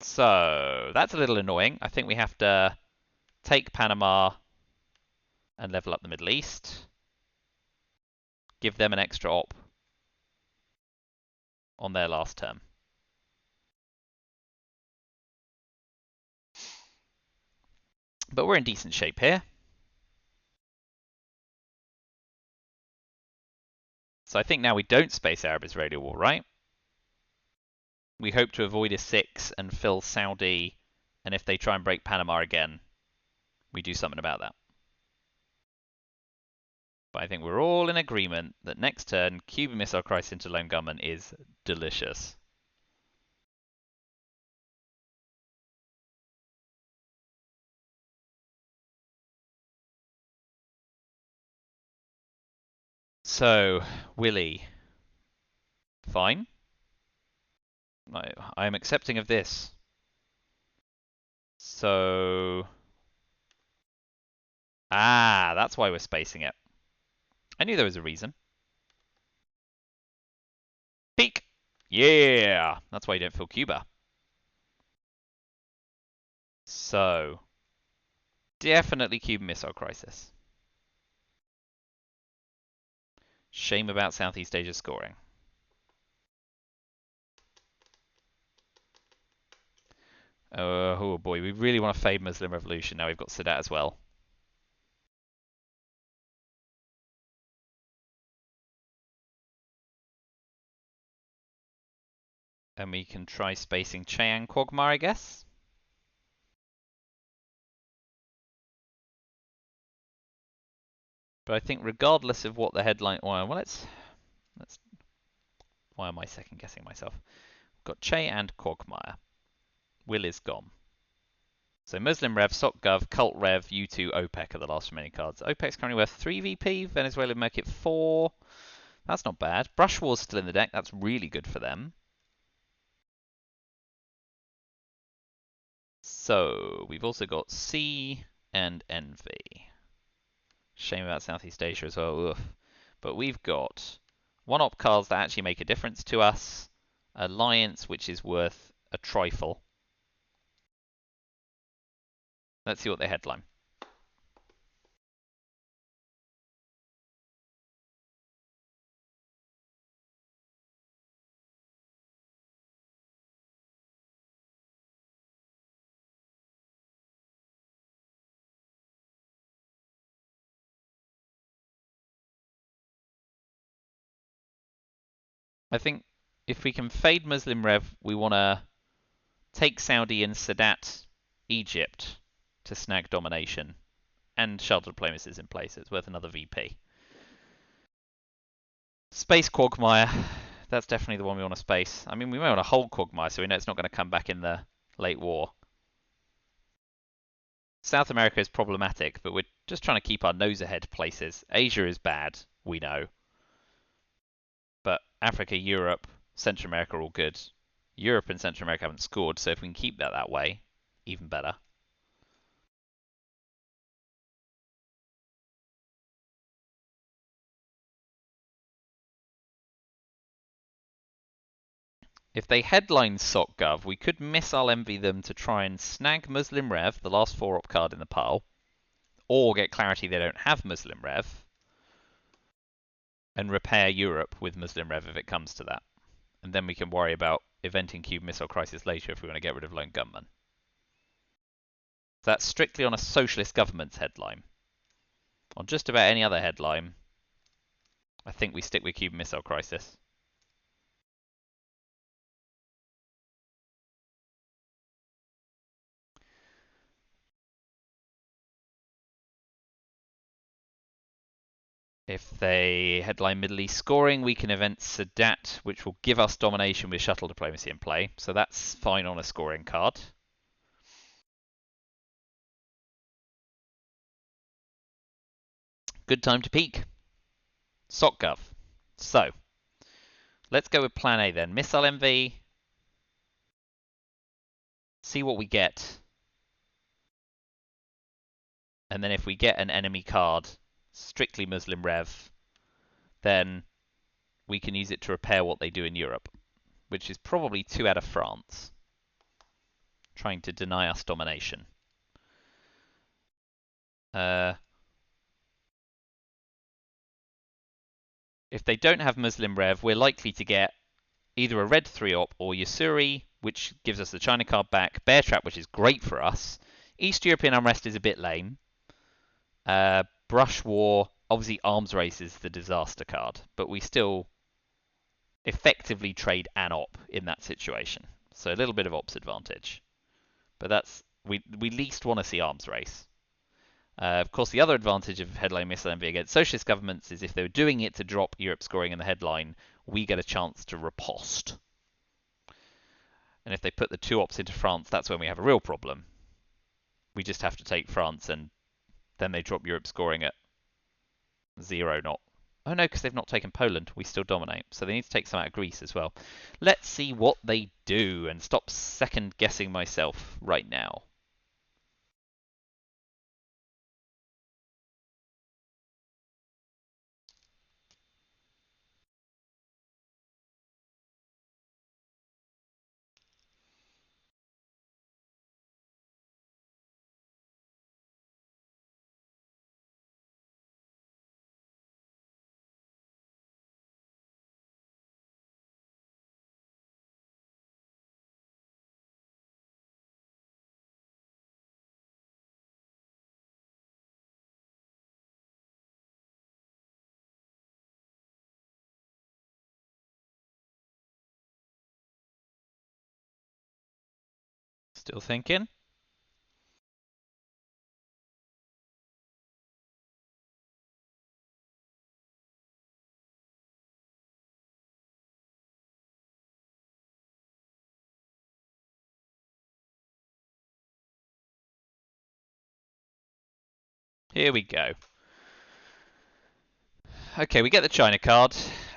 So that's a little annoying. I think we have to take Panama and level up the Middle East. Give them an extra op on their last term. But we're in decent shape here. So I think now we don't space Arab-Israeli war, right? We hope to avoid a 6 and fill Saudi, and if they try and break Panama again, we do something about that. But I think we're all in agreement that next turn, Cuban Missile Crisis into Lone Gunman is delicious. So, Willie. Fine. I am accepting of this. So... that's why we're spacing it. I knew there was a reason. Peak! Yeah! That's why you don't fill Cuba. So... definitely Cuban Missile Crisis. Shame about Southeast Asia scoring. Oh boy, we really want to fade Muslim Revolution. Now we've got Sadat as well. And we can try spacing Chiang Quagmire, I guess. But I think regardless of what the headline... Well, let's... Why am I second guessing myself? We've got Che and Quagmire. Will is gone. So Muslim Rev, Soc Gov, Cult Rev, U2, OPEC are the last remaining cards. OPEC's currently worth 3 VP, Venezuela make it 4. That's not bad. Brush War's still in the deck. That's really good for them. So we've also got Sea and Envy. Shame about Southeast Asia as well. Oof. But we've got one-op cards that actually make a difference to us. Alliance, which is worth a trifle. Let's see what they headline. I think if we can fade Muslim Rev, we want to take Saudi and Sadat Egypt to snag domination. And shelter diplomacy is in place. It's worth another VP. Space Quagmire. That's definitely the one we want to space. I mean, we may want to hold Quagmire, so we know it's not going to come back in the late war. South America is problematic, but we're just trying to keep our nose ahead places. Asia is bad, we know. But Africa, Europe, Central America are all good. Europe and Central America haven't scored, so if we can keep that way, even better. If they headline SocGov, we could missile envy them to try and snag Muslim Rev, the last 4-op card in the pile, or get clarity they don't have Muslim Rev, and repair Europe with Muslim Rev if it comes to that. And then we can worry about eventing Cube Missile Crisis later if we want to get rid of Lone Gunman. That's strictly on a socialist government's headline. On just about any other headline, I think we stick with Cube Missile Crisis. If they headline Middle East scoring, we can event Sadat, which will give us domination with shuttle diplomacy in play. So that's fine on a scoring card. Good time to peak. SocGov. So, let's go with plan A then. Missile MV. See what we get. And then if we get an enemy card, strictly Muslim Rev, then we can use it to repair what they do in Europe, which is probably 2 out of France, trying to deny us domination. If they don't have Muslim Rev, we're likely to get either a red 3-op or Yasuri, which gives us the China card back, Bear Trap, which is great for us. East European Unrest is a bit lame. Brush War, obviously Arms Race is the disaster card, but we still effectively trade an op in that situation. So a little bit of ops advantage. But that's we least want to see Arms Race. Of course, the other advantage of headline missile envy against socialist governments is if they were doing it to drop Europe scoring in the headline, we get a chance to riposte. And if they put the 2 ops into France, that's when we have a real problem. We just have to take France, and then they drop Europe scoring at 0 not. Oh no, because they've not taken Poland. We still dominate. So they need to take some out of Greece as well. Let's see what they do and stop second guessing myself right now. Still thinking? Here we go. Okay, we get the China card,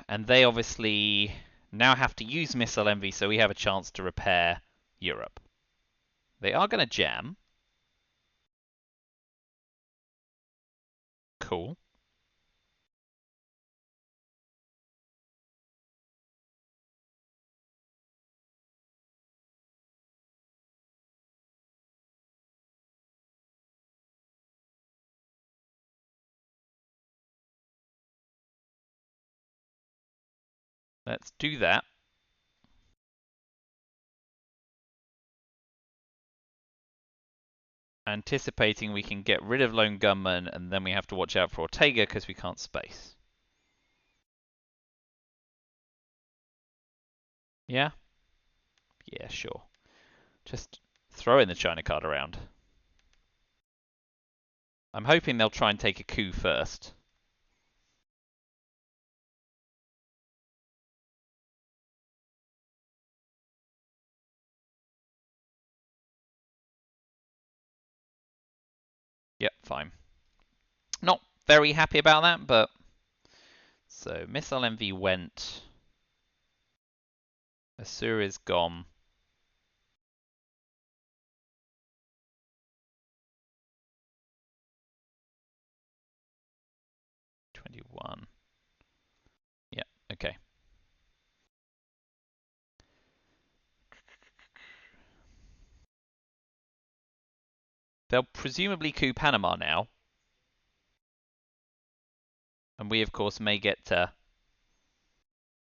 and they obviously now have to use Missile Envy, so we have a chance to repair Europe. They are going to jam. Cool. Let's do that. Anticipating we can get rid of Lone Gunman, and then we have to watch out for Ortega because we can't space. Yeah? Yeah, sure. Just throwing the China card around. I'm hoping they'll try and take a coup first. Yep, fine. Not very happy about that, but... So, Missile Envy went. Asura is gone. Yeah, okay. They'll presumably coup Panama now. And we, of course, may get to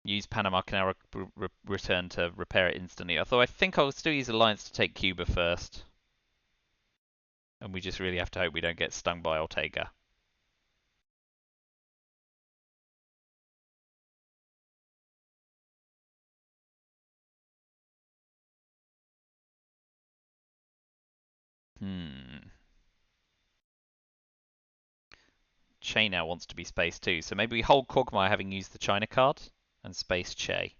use Panama Canal return to repair it instantly. Although I think I'll still use Alliance to take Cuba first. And we just really have to hope we don't get stung by Ortega. Che now wants to be space too, so maybe we hold Quagmire having used the China card and space Che.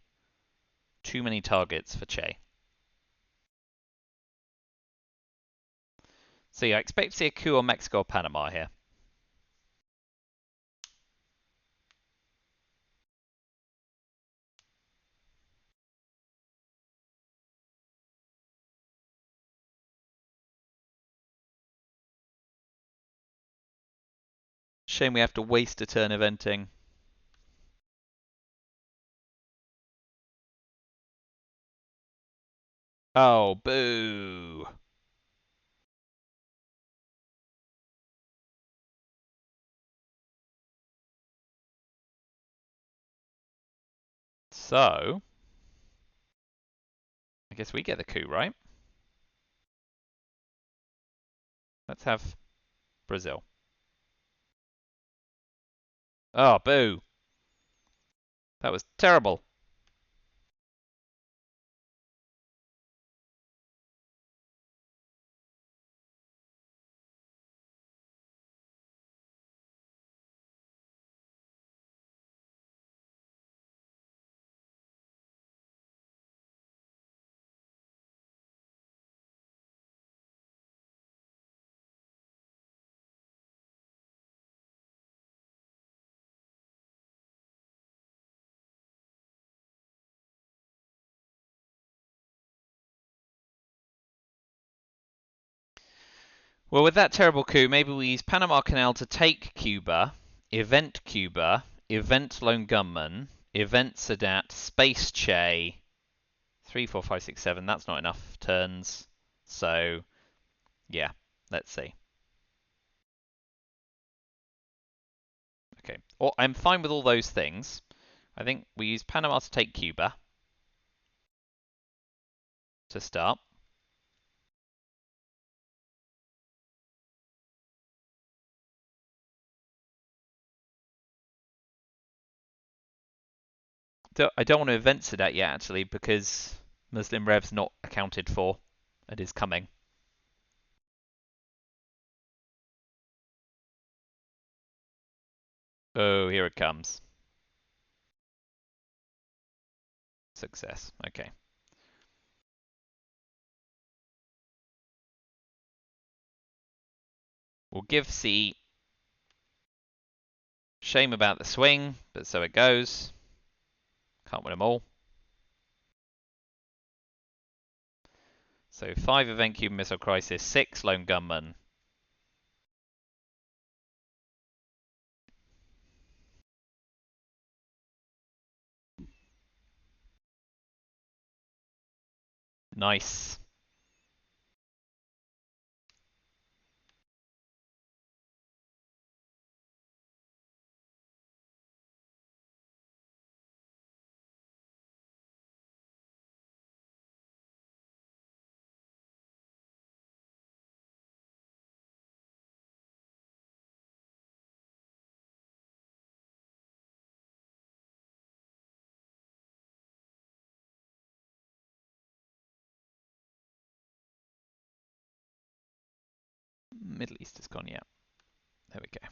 Too many targets for Che. So yeah, I expect to see a coup on Mexico or Panama here. Shame we have to waste a turn eventing. Oh, boo. So, I guess we get the coup, right? Let's have Brazil. Oh, boo. That was terrible. Well, with that terrible coup, maybe we use Panama Canal to take Cuba, event Lone Gunman, event Sadat, space Che, 3, 4, 5, 6, 7. That's not enough turns. So, yeah, let's see. Okay, well, I'm fine with all those things. I think we use Panama to take Cuba to start. I don't want to event Sadat yet, actually, because Muslim Rev's not accounted for and is coming. Oh, here it comes. Success. Okay. We'll give C. Shame about the swing, but so it goes. Can't win them all. So 5 Event Cuban Missile Crisis, 6 Lone Gunman. Nice. Middle East is gone, yeah. There we go.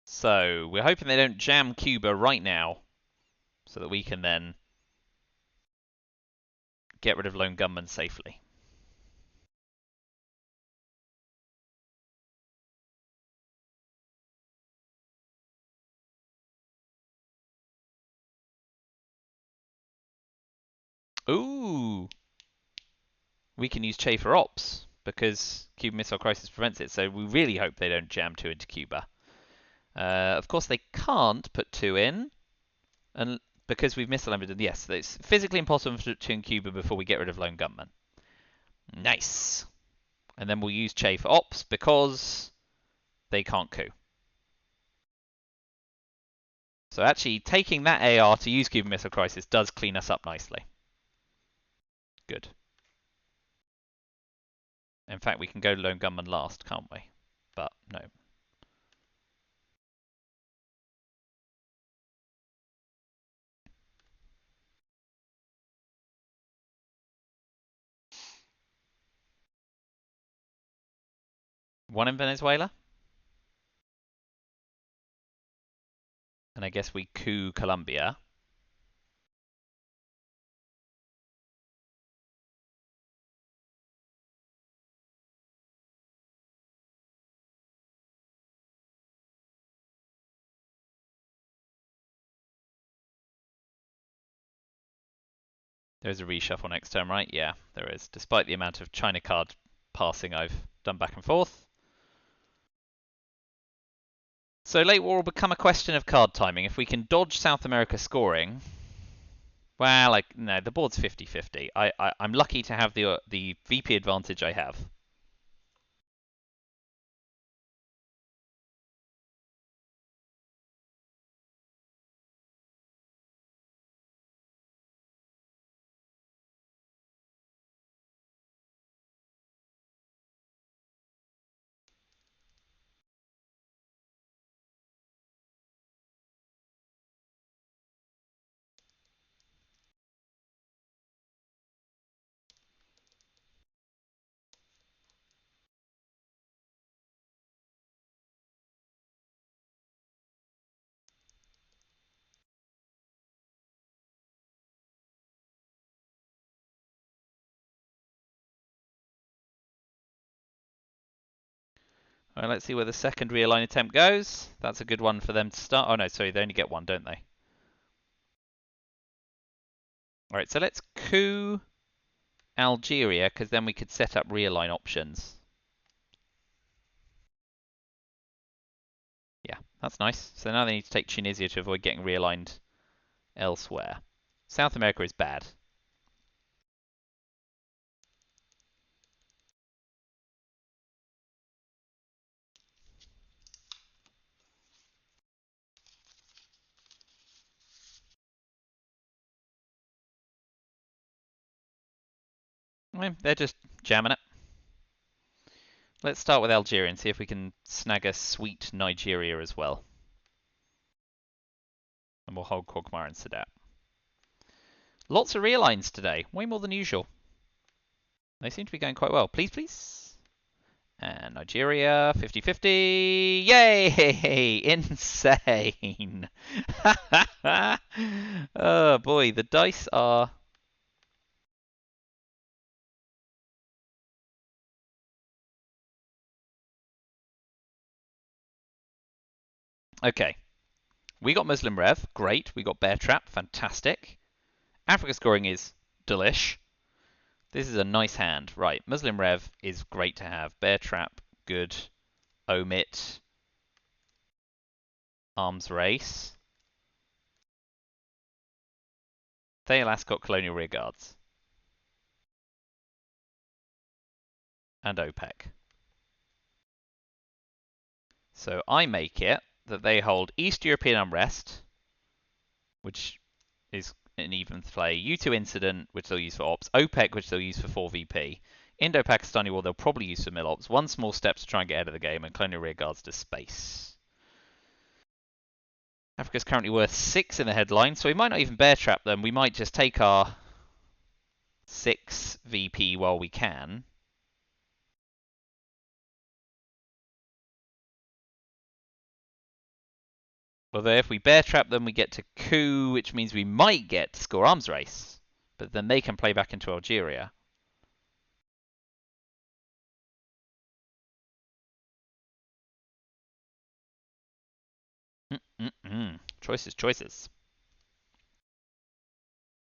So we're hoping they don't jam Cuba right now, so that we can then get rid of Lone Gunman safely. Ooh! We can use Che for ops, because Cuban Missile Crisis prevents it, so we really hope they don't jam 2 into Cuba. Of course, they can't put 2 in, and because we've missile limited. Yes, it's physically impossible to in Cuba before we get rid of Lone Gunman. Nice. And then we'll use Che for ops because they can't coup. So actually, taking that AR to use Cuban Missile Crisis does clean us up nicely. Good. In fact, we can go Lone Gunman last, can't we? But no. One in Venezuela. And I guess we coup Colombia. There's a reshuffle next turn, right? Yeah, there is. Despite the amount of China card passing I've done back and forth. So late war will become a question of card timing. If we can dodge South America scoring, well, like no, the board's 50-50. I'm lucky to have the VP advantage I have. All right, let's see where the second realign attempt goes. That's a good one for them to start. Oh no, sorry, they only get one, don't they? All right, so let's coup Algeria, because then we could set up realign options. Yeah, that's nice. So now they need to take Tunisia to avoid getting realigned elsewhere. South America is bad. They're just jamming it. Let's start with Algeria and see if we can snag a sweet Nigeria as well. And we'll hold Quagmire and Sadat. Lots of realigns today, way more than usual. They seem to be going quite well. Please, please. And Nigeria, 50-50. Yay! Insane. Oh boy, the dice are... Okay. We got Muslim Rev, great. We got Bear Trap, fantastic. Africa scoring is delish. This is a nice hand. Right, Muslim Rev is great to have. Bear Trap, good. Omit. Arms Race. Thale Ascot Colonial Rearguards. And OPEC. So I make it that they hold East European Unrest, which is an even play, U2 Incident, which they'll use for ops, OPEC, which they'll use for 4VP, Indo-Pakistani War, they'll probably use for mil ops, one small step to try and get ahead of the game, and Colonial Rearguards to space. Africa's currently worth 6 in the headline, so we might not even bear trap them. We might just take our 6 VP while we can. Although if we bear trap them, we get to coup, which means we might get to score arms race. But then they can play back into Algeria. Choices, choices.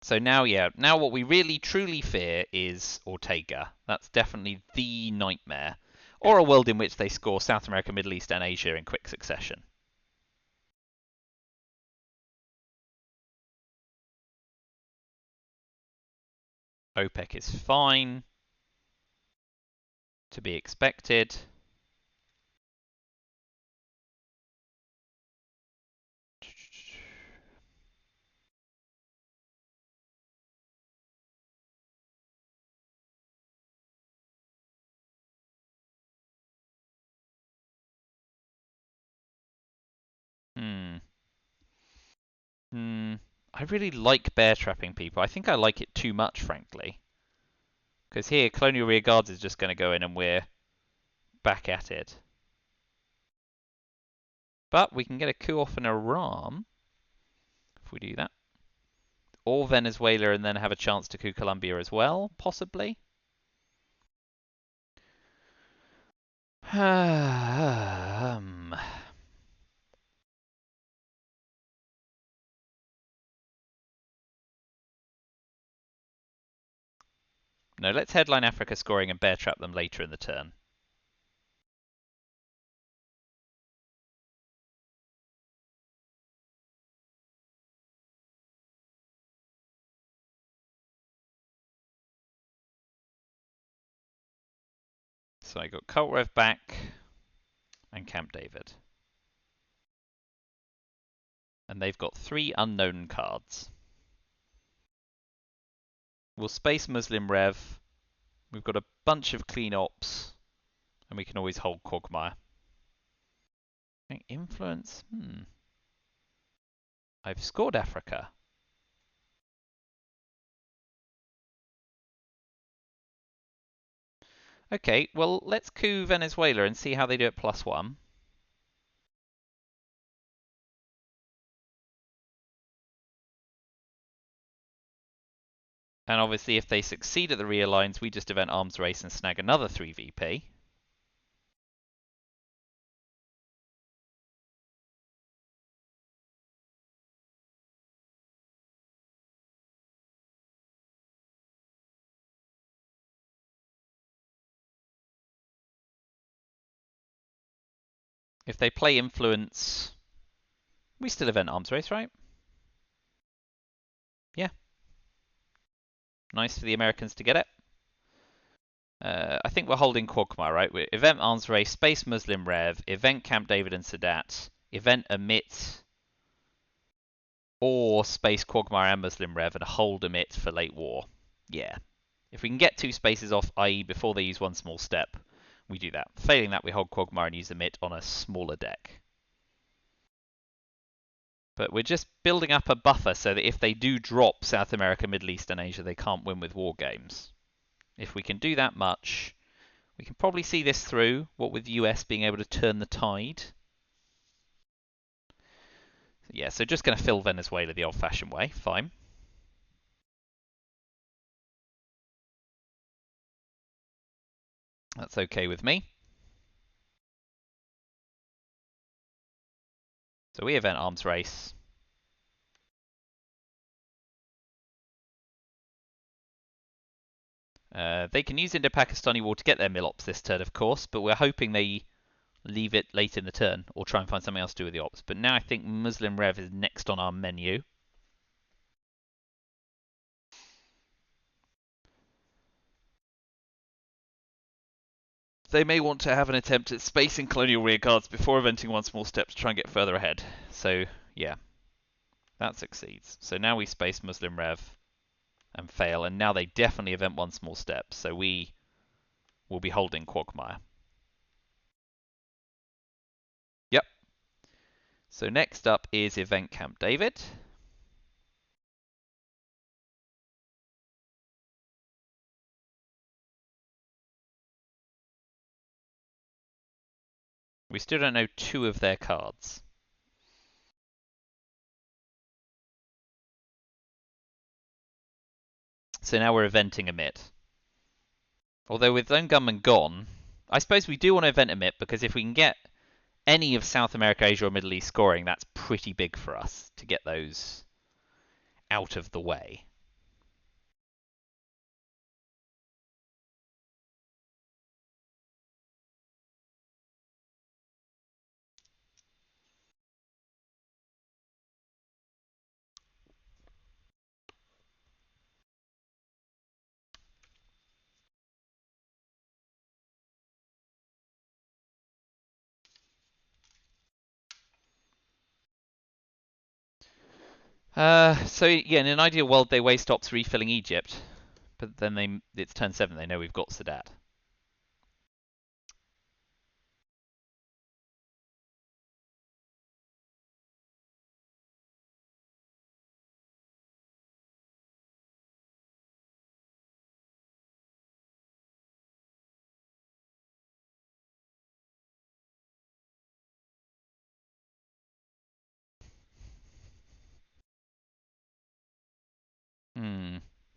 So now, yeah, now what we really truly fear is Ortega. That's definitely the nightmare. Or a world in which they score South America, Middle East, and Asia in quick succession. OPEC is fine. To be expected. Hmm. Hmm. I really like bear trapping people. I think I like it too much, frankly. Because here, Colonial Rearguards is just going to go in and we're back at it. But we can get a coup off in Iran if we do that. Or Venezuela and then have a chance to coup Colombia as well, possibly. No, let's headline Africa scoring and bear trap them later in the turn. So I got Cult Rev back and Camp David. And they've got 3 unknown cards. We'll space Muslim Rev. We've got a bunch of clean ops. And we can always hold Quagmire. Influence? I've scored Africa. Okay, well, let's coup Venezuela and see how they do at +1. And obviously, if they succeed at the realigns, we just event arms race and snag another 3 VP. If they play influence, we still event arms race, right? Yeah. Nice for the Americans to get it. I think we're holding Quagmire, right? We event arms race, space Muslim Rev, event Camp David and Sadat, event emit or space Quagmire and Muslim Rev and hold emit for late war. Yeah. If we can get 2 spaces off, i.e. before they use 1 small step, we do that. Failing that, we hold Quagmire and use emit on a smaller deck. But we're just building up a buffer so that if they do drop South America, Middle East, and Asia, they can't win with war games. If we can do that much, we can probably see this through, what with the US being able to turn the tide. Yeah, so just going to fill Venezuela the old-fashioned way. Fine. That's okay with me. So we event arms race. They can use Indo-Pakistani war to get their mill ops this turn, of course, but we're hoping they leave it late in the turn or try and find something else to do with the ops. But now I think Muslim Rev is next on our menu. They may want to have an attempt at spacing colonial rearguards before eventing 1 small step to try and get further ahead. So, yeah, that succeeds. So now we space Muslim Rev and fail, and now they definitely event 1 small step. So we will be holding Quagmire. Yep. So next up is event Camp David. We still don't know 2 of their cards. So now we're eventing emit. Although with Lone Gunman gone, I suppose we do want to event emit because if we can get any of South America, Asia, or Middle East scoring, that's pretty big for us to get those out of the way. So yeah, in an ideal world, they waste ops refilling Egypt, but then it's turn 7. They know we've got Sadat.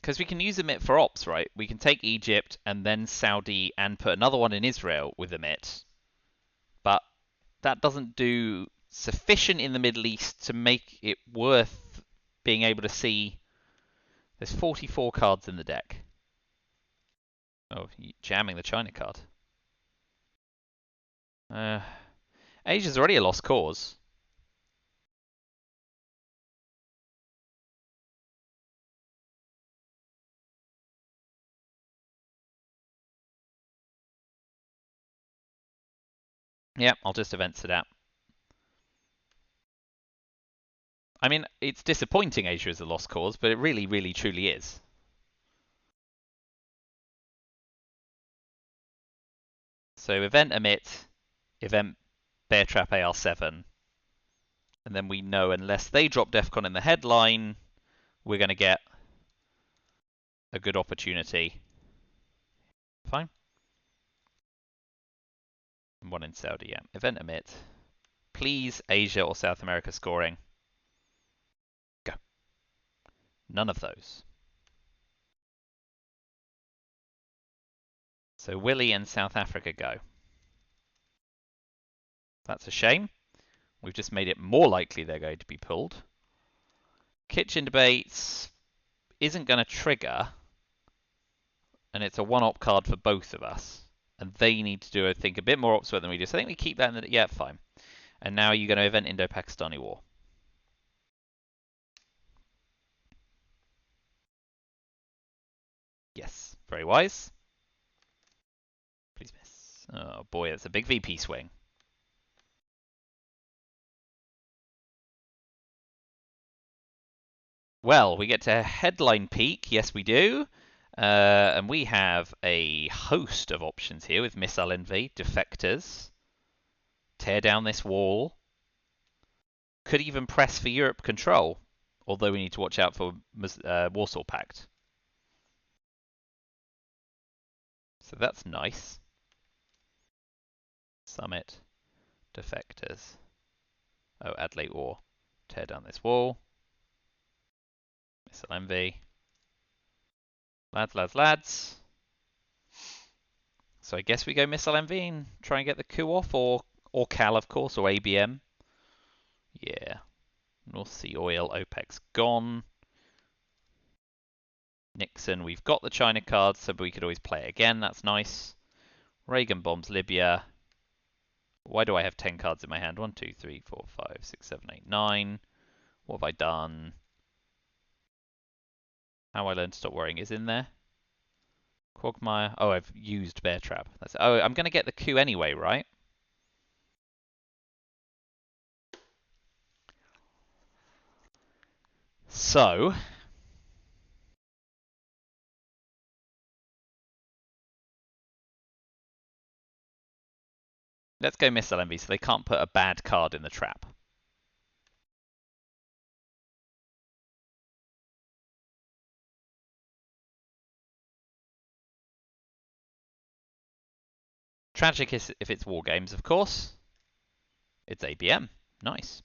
Because we can use Emit for ops, right? We can take Egypt and then Saudi and put another one in Israel with Emit, but that doesn't do sufficient in the Middle East to make it worth being able to see. There's 44 cards in the deck. Oh, jamming the China card. Asia's already a lost cause. Yeah, I'll just event Sadat. I mean, it's disappointing Asia is a lost cause, but it really, really, truly is. So event Emit, event Bear Trap AR7, and then we know unless they drop Defcon in the headline, we're going to get a good opportunity. Fine. One in Saudi, yeah. Event Emit. Please, Asia or South America scoring. Go. None of those. So Willie and South Africa go. That's a shame. We've just made it more likely they're going to be pulled. Kitchen Debates isn't going to trigger, and it's a one-op card for both of us. And they need to do, I think, a bit more ops work than we do. So I think we keep that in the... Yeah, fine. And now you're going to event Indo-Pakistani War. Yes, very wise. Please miss. Oh boy, that's a big VP swing. Well, we get to headline peak. Yes, we do. And we have a host of options here with Missile Envy, Defectors, Tear Down This Wall, could even press for Europe control, although we need to watch out for Warsaw Pact. So that's nice. Summit, Defectors. Oh, add late war. Tear down this wall. Missile Envy. Lads, lads, lads. So I guess we go Missile Envy and try and get the coup off, or Cal, of course, or ABM. Yeah. North Sea oil, OPEC's gone. Nixon, we've got the China card, so we could always play it again. That's nice. Reagan bombs Libya. Why do I have 10 cards in my hand? 1, 2, 3, 4, 5, 6, 7, 8, 9. What have I done? How I Learned to Stop Worrying is in there. Quagmire. Oh, I've used Bear Trap. Oh, I'm going to get the coup anyway, right? So, let's go Missile Envy so they can't put a bad card in the trap. Tragic if it's War Games, of course. It's ABM. Nice.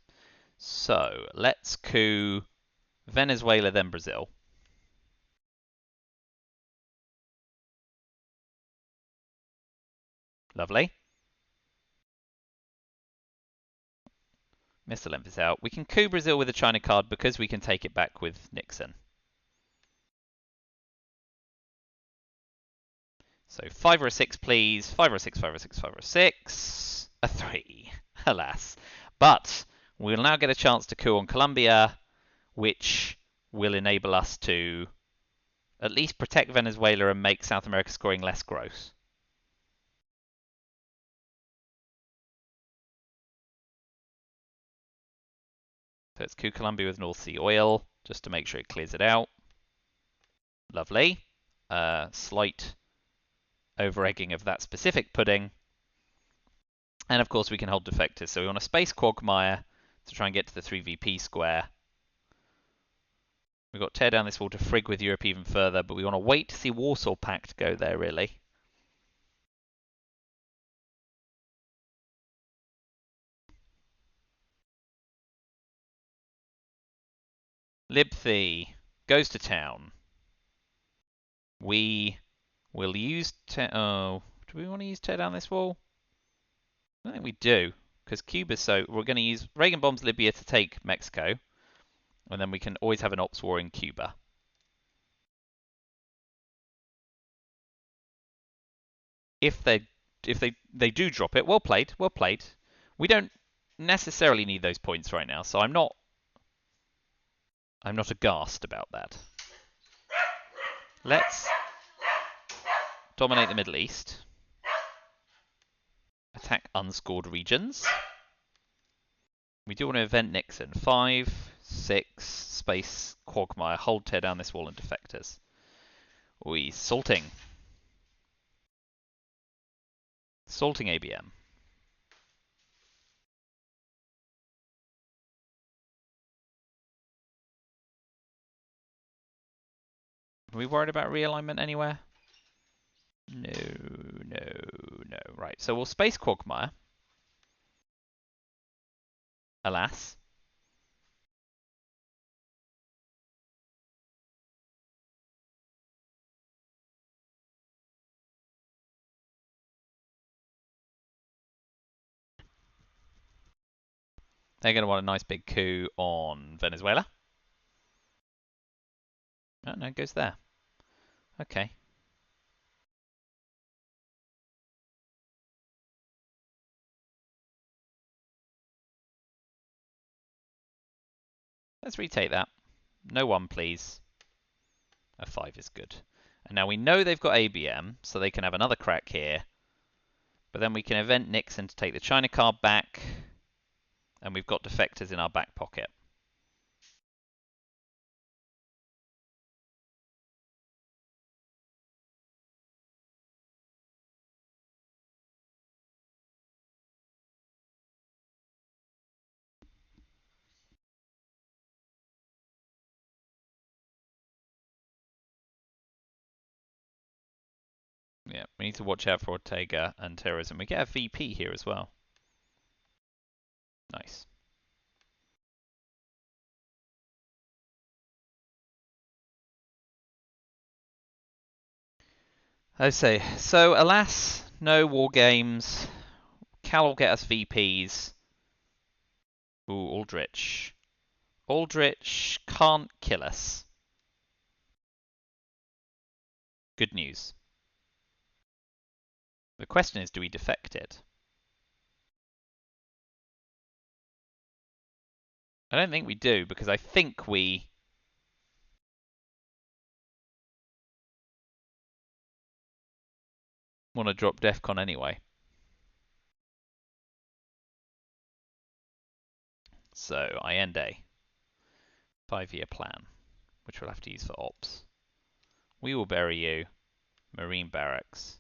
So, let's coup Venezuela, then Brazil. Lovely. Missile Envy's out. We can coup Brazil with a China card because we can take it back with Nixon. So 5 or a 6, please. 5 or a 6, 5 or a 6, 5 or a 6. A 3, alas. But we'll now get a chance to coup on Colombia, which will enable us to at least protect Venezuela and make South America scoring less gross. So it's Coup Columbia with North Sea oil, just to make sure it clears it out. Lovely. Slight over-egging of that specific pudding. And of course we can hold defectors. So we want to space Quagmire to try and get to the 3VP square. We've got tear down this wall to frig with Europe even further, but we want to wait to see Warsaw Pact go there, really. Libthy goes to town. We will use... Oh, do we want to use tear down this wall? I don't think we do, because Cuba's so... We're going to use Reagan bombs Libya to take Mexico, and then we can always have an ops war in Cuba. If they do drop it, well played, well played. We don't necessarily need those points right now, so I'm not aghast about that. Let's dominate the Middle East. Attack unscored regions. We do want to event Nixon. 5, 6, space, Quagmire, hold, tear down this wall and defectors. We salting. Salting ABM. Are we worried about realignment anywhere? No, no, no. Right, so we'll space Quagmire. Alas. They're going to want a nice big coup on Venezuela. Oh, no, it goes there. Okay. Let's retake that. No 1, please. A 5 is good. And now we know they've got ABM, so they can have another crack here. But then we can event Nixon to take the China card back. And we've got defectors in our back pocket. Yeah, we need to watch out for Ortega and terrorism. We get a VP here as well. Nice. I say, so alas, no war games. Cal will get us VPs. Ooh, Aldrich. Aldrich can't kill us. Good news. The question is, do we defect it? I don't think we do, because I think we... want to drop DEFCON anyway. So I end a 5-year plan, which we'll have to use for ops. We will bury you, Marine Barracks,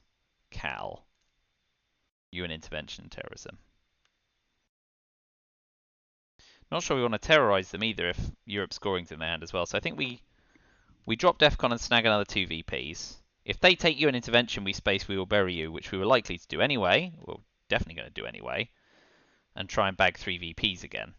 Cal, UN intervention and terrorism. Not sure we want to terrorize them either if Europe's scoring's in their hand as well. So I think we drop DEFCON and snag another 2 VPs. If they take UN intervention, we space we will bury you, which we were likely to do anyway. We're definitely going to do anyway. And try and bag 3 VPs again.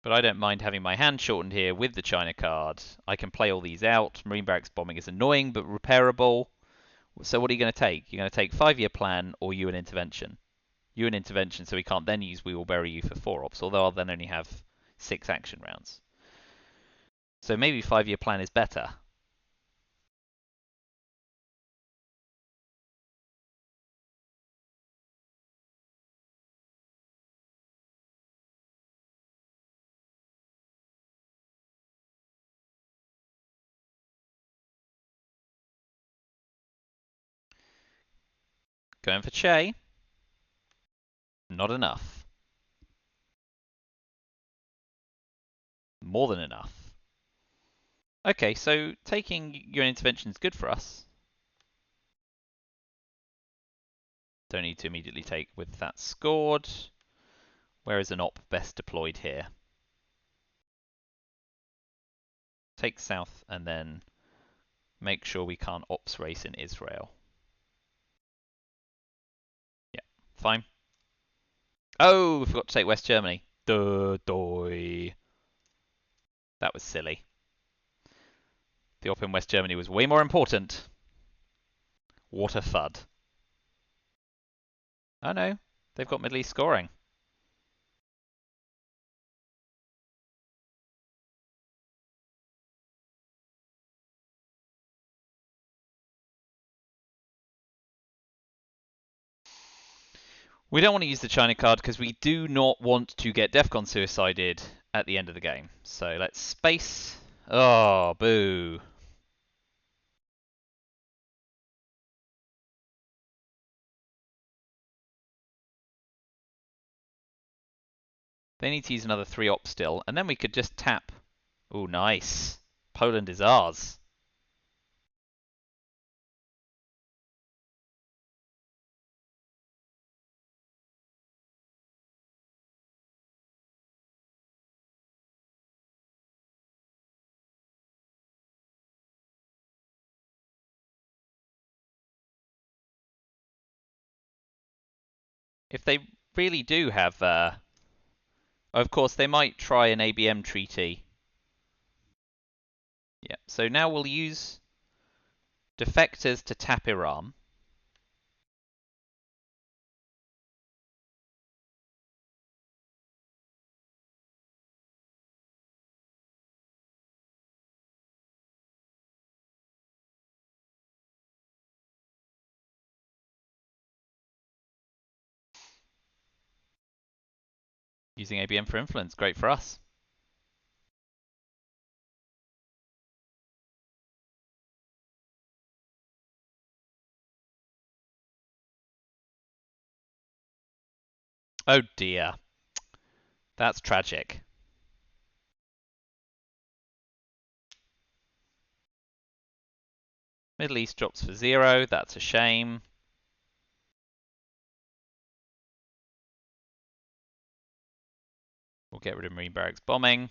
But I don't mind having my hand shortened here with the China card. I can play all these out. Marine Barracks bombing is annoying but repairable. So what are you going to take? You're going to take 5-year plan or UN intervention. UN intervention, so we can't then use we will bury you for 4 ops, although I'll then only have 6 action rounds. So maybe 5-year plan is better. Going for Che. Not enough. More than enough. Okay, so taking UN intervention is good for us. Don't need to immediately take with that scored. Where is an op best deployed here? Take south and then make sure we can't ops race in Israel. Yeah, fine. Oh, we forgot to take West Germany. Doy. That was silly. The op in West Germany was way more important. What a fud. Oh no, they've got Middle East scoring. We don't want to use the China card because we do not want to get DEFCON suicided at the end of the game. So let's space. Oh, boo. They need to use another 3 op still, and then we could just tap. Oh, nice. Poland is ours. If they really do have, of course, they might try an ABM treaty. Yeah. So now we'll use defectors to tap Iran. Using ABM for influence, great for us. Oh dear. That's tragic. Middle East drops for 0, that's a shame. We'll get rid of Marine Barracks bombing.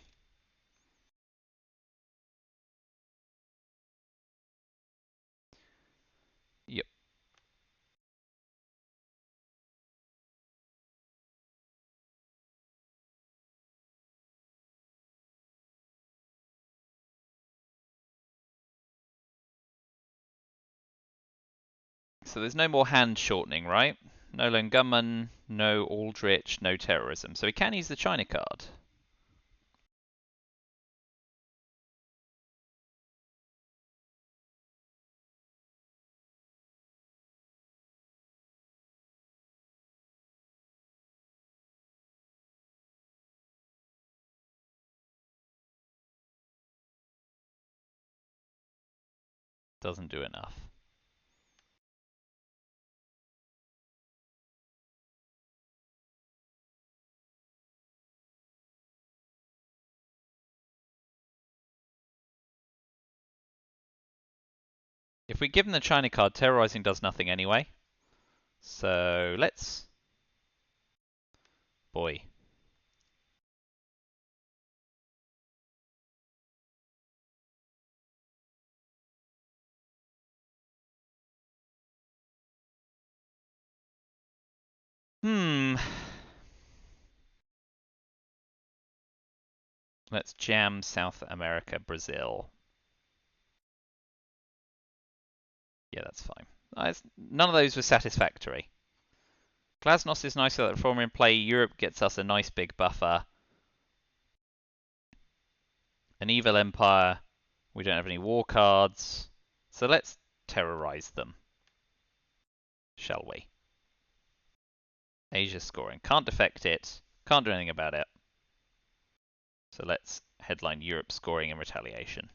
Yep. So there's no more hand shortening, right? No lone gunman, no Aldrich, no terrorism. So we can use the China card. Doesn't do enough. If we give them the China card, terrorizing does nothing anyway. So let's... Boy. Let's jam South America, Brazil. Yeah, that's fine. None of those were satisfactory. Glasnost is nice, so that reformer in play. Europe gets us a nice big buffer. An evil empire. We don't have any war cards. So let's terrorize them. Shall we? Asia scoring. Can't defect it. Can't do anything about it. So let's headline Europe scoring in retaliation.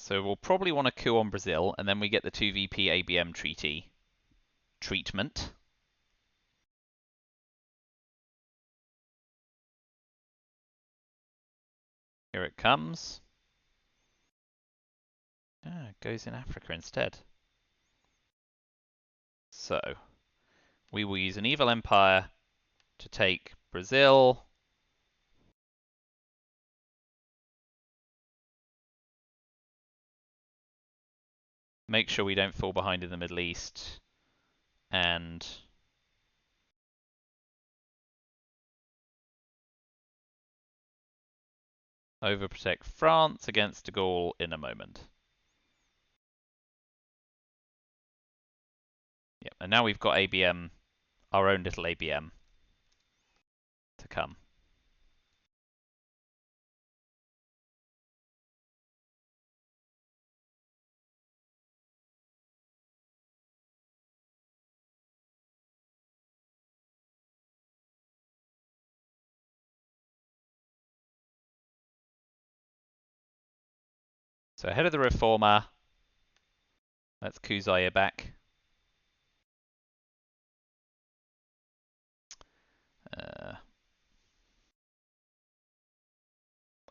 So we'll probably want a coup on Brazil, and then we get the 2VP ABM treatment. Here it comes. Ah, it goes in Africa instead. So we will use an evil empire to take Brazil. Make sure we don't fall behind in the Middle East. And overprotect France against de Gaulle in a moment. Yep, and now we've got ABM, our own little ABM, to come. So ahead of the reformer, let's coup Zaire back.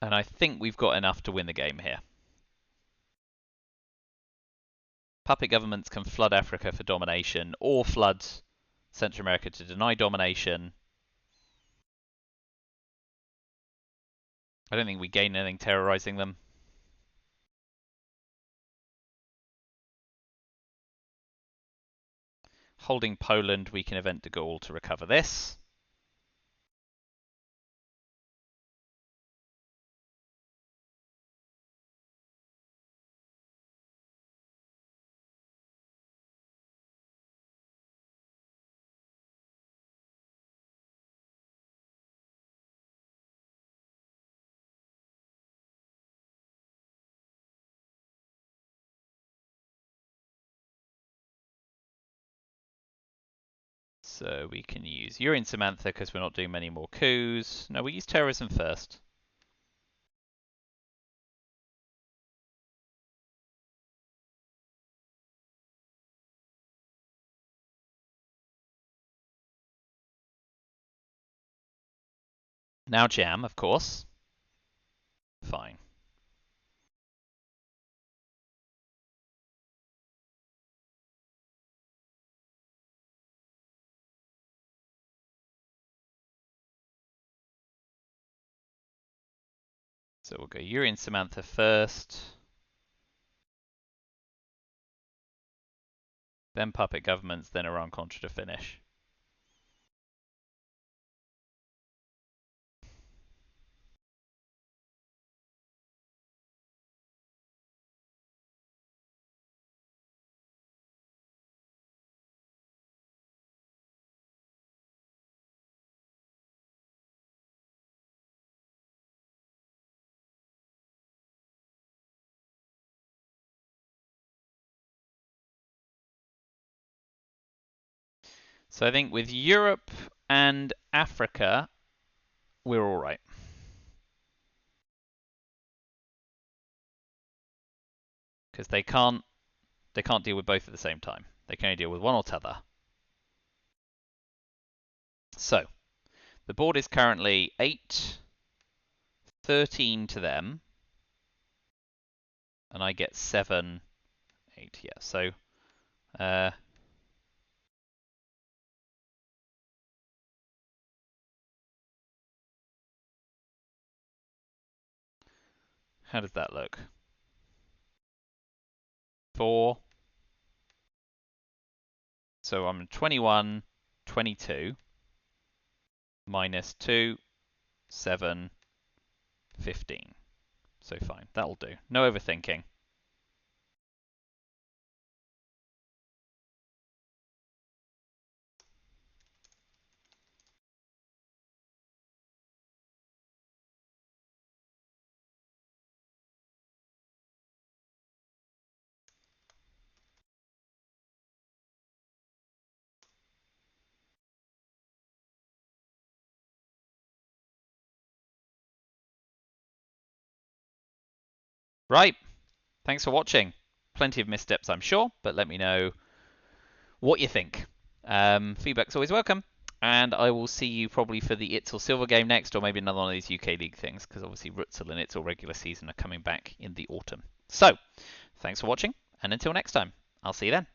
And I think we've got enough to win the game here. Puppet governments can flood Africa for domination, or flood Central America to deny domination. I don't think we gain anything terrorizing them. Holding Poland, we can event de Gaulle to recover this. So we can use Urian Samantha because we're not doing many more coups. No, we use terrorism first. Now jam, of course. Fine. So we'll go Urian Samantha first. Then puppet governments, then Iran-Contra to finish. So I think with Europe and Africa, we're all right. Because they can't deal with both at the same time. They can only deal with one or t'other. So the board is currently 8, 13 to them, and I get 7, 8. Yeah. So how does that look? 4. So I'm 21, 22, minus 2, 7, 15. So fine, that'll do. No overthinking. Right. Thanks for watching. Plenty of missteps, I'm sure, but let me know what you think. Feedback's always welcome. And I will see you probably for the Itzel Silver game next, or maybe another one of these UK League things, because obviously Rutzel and Itzel regular season are coming back in the autumn. So, thanks for watching, and until next time, I'll see you then.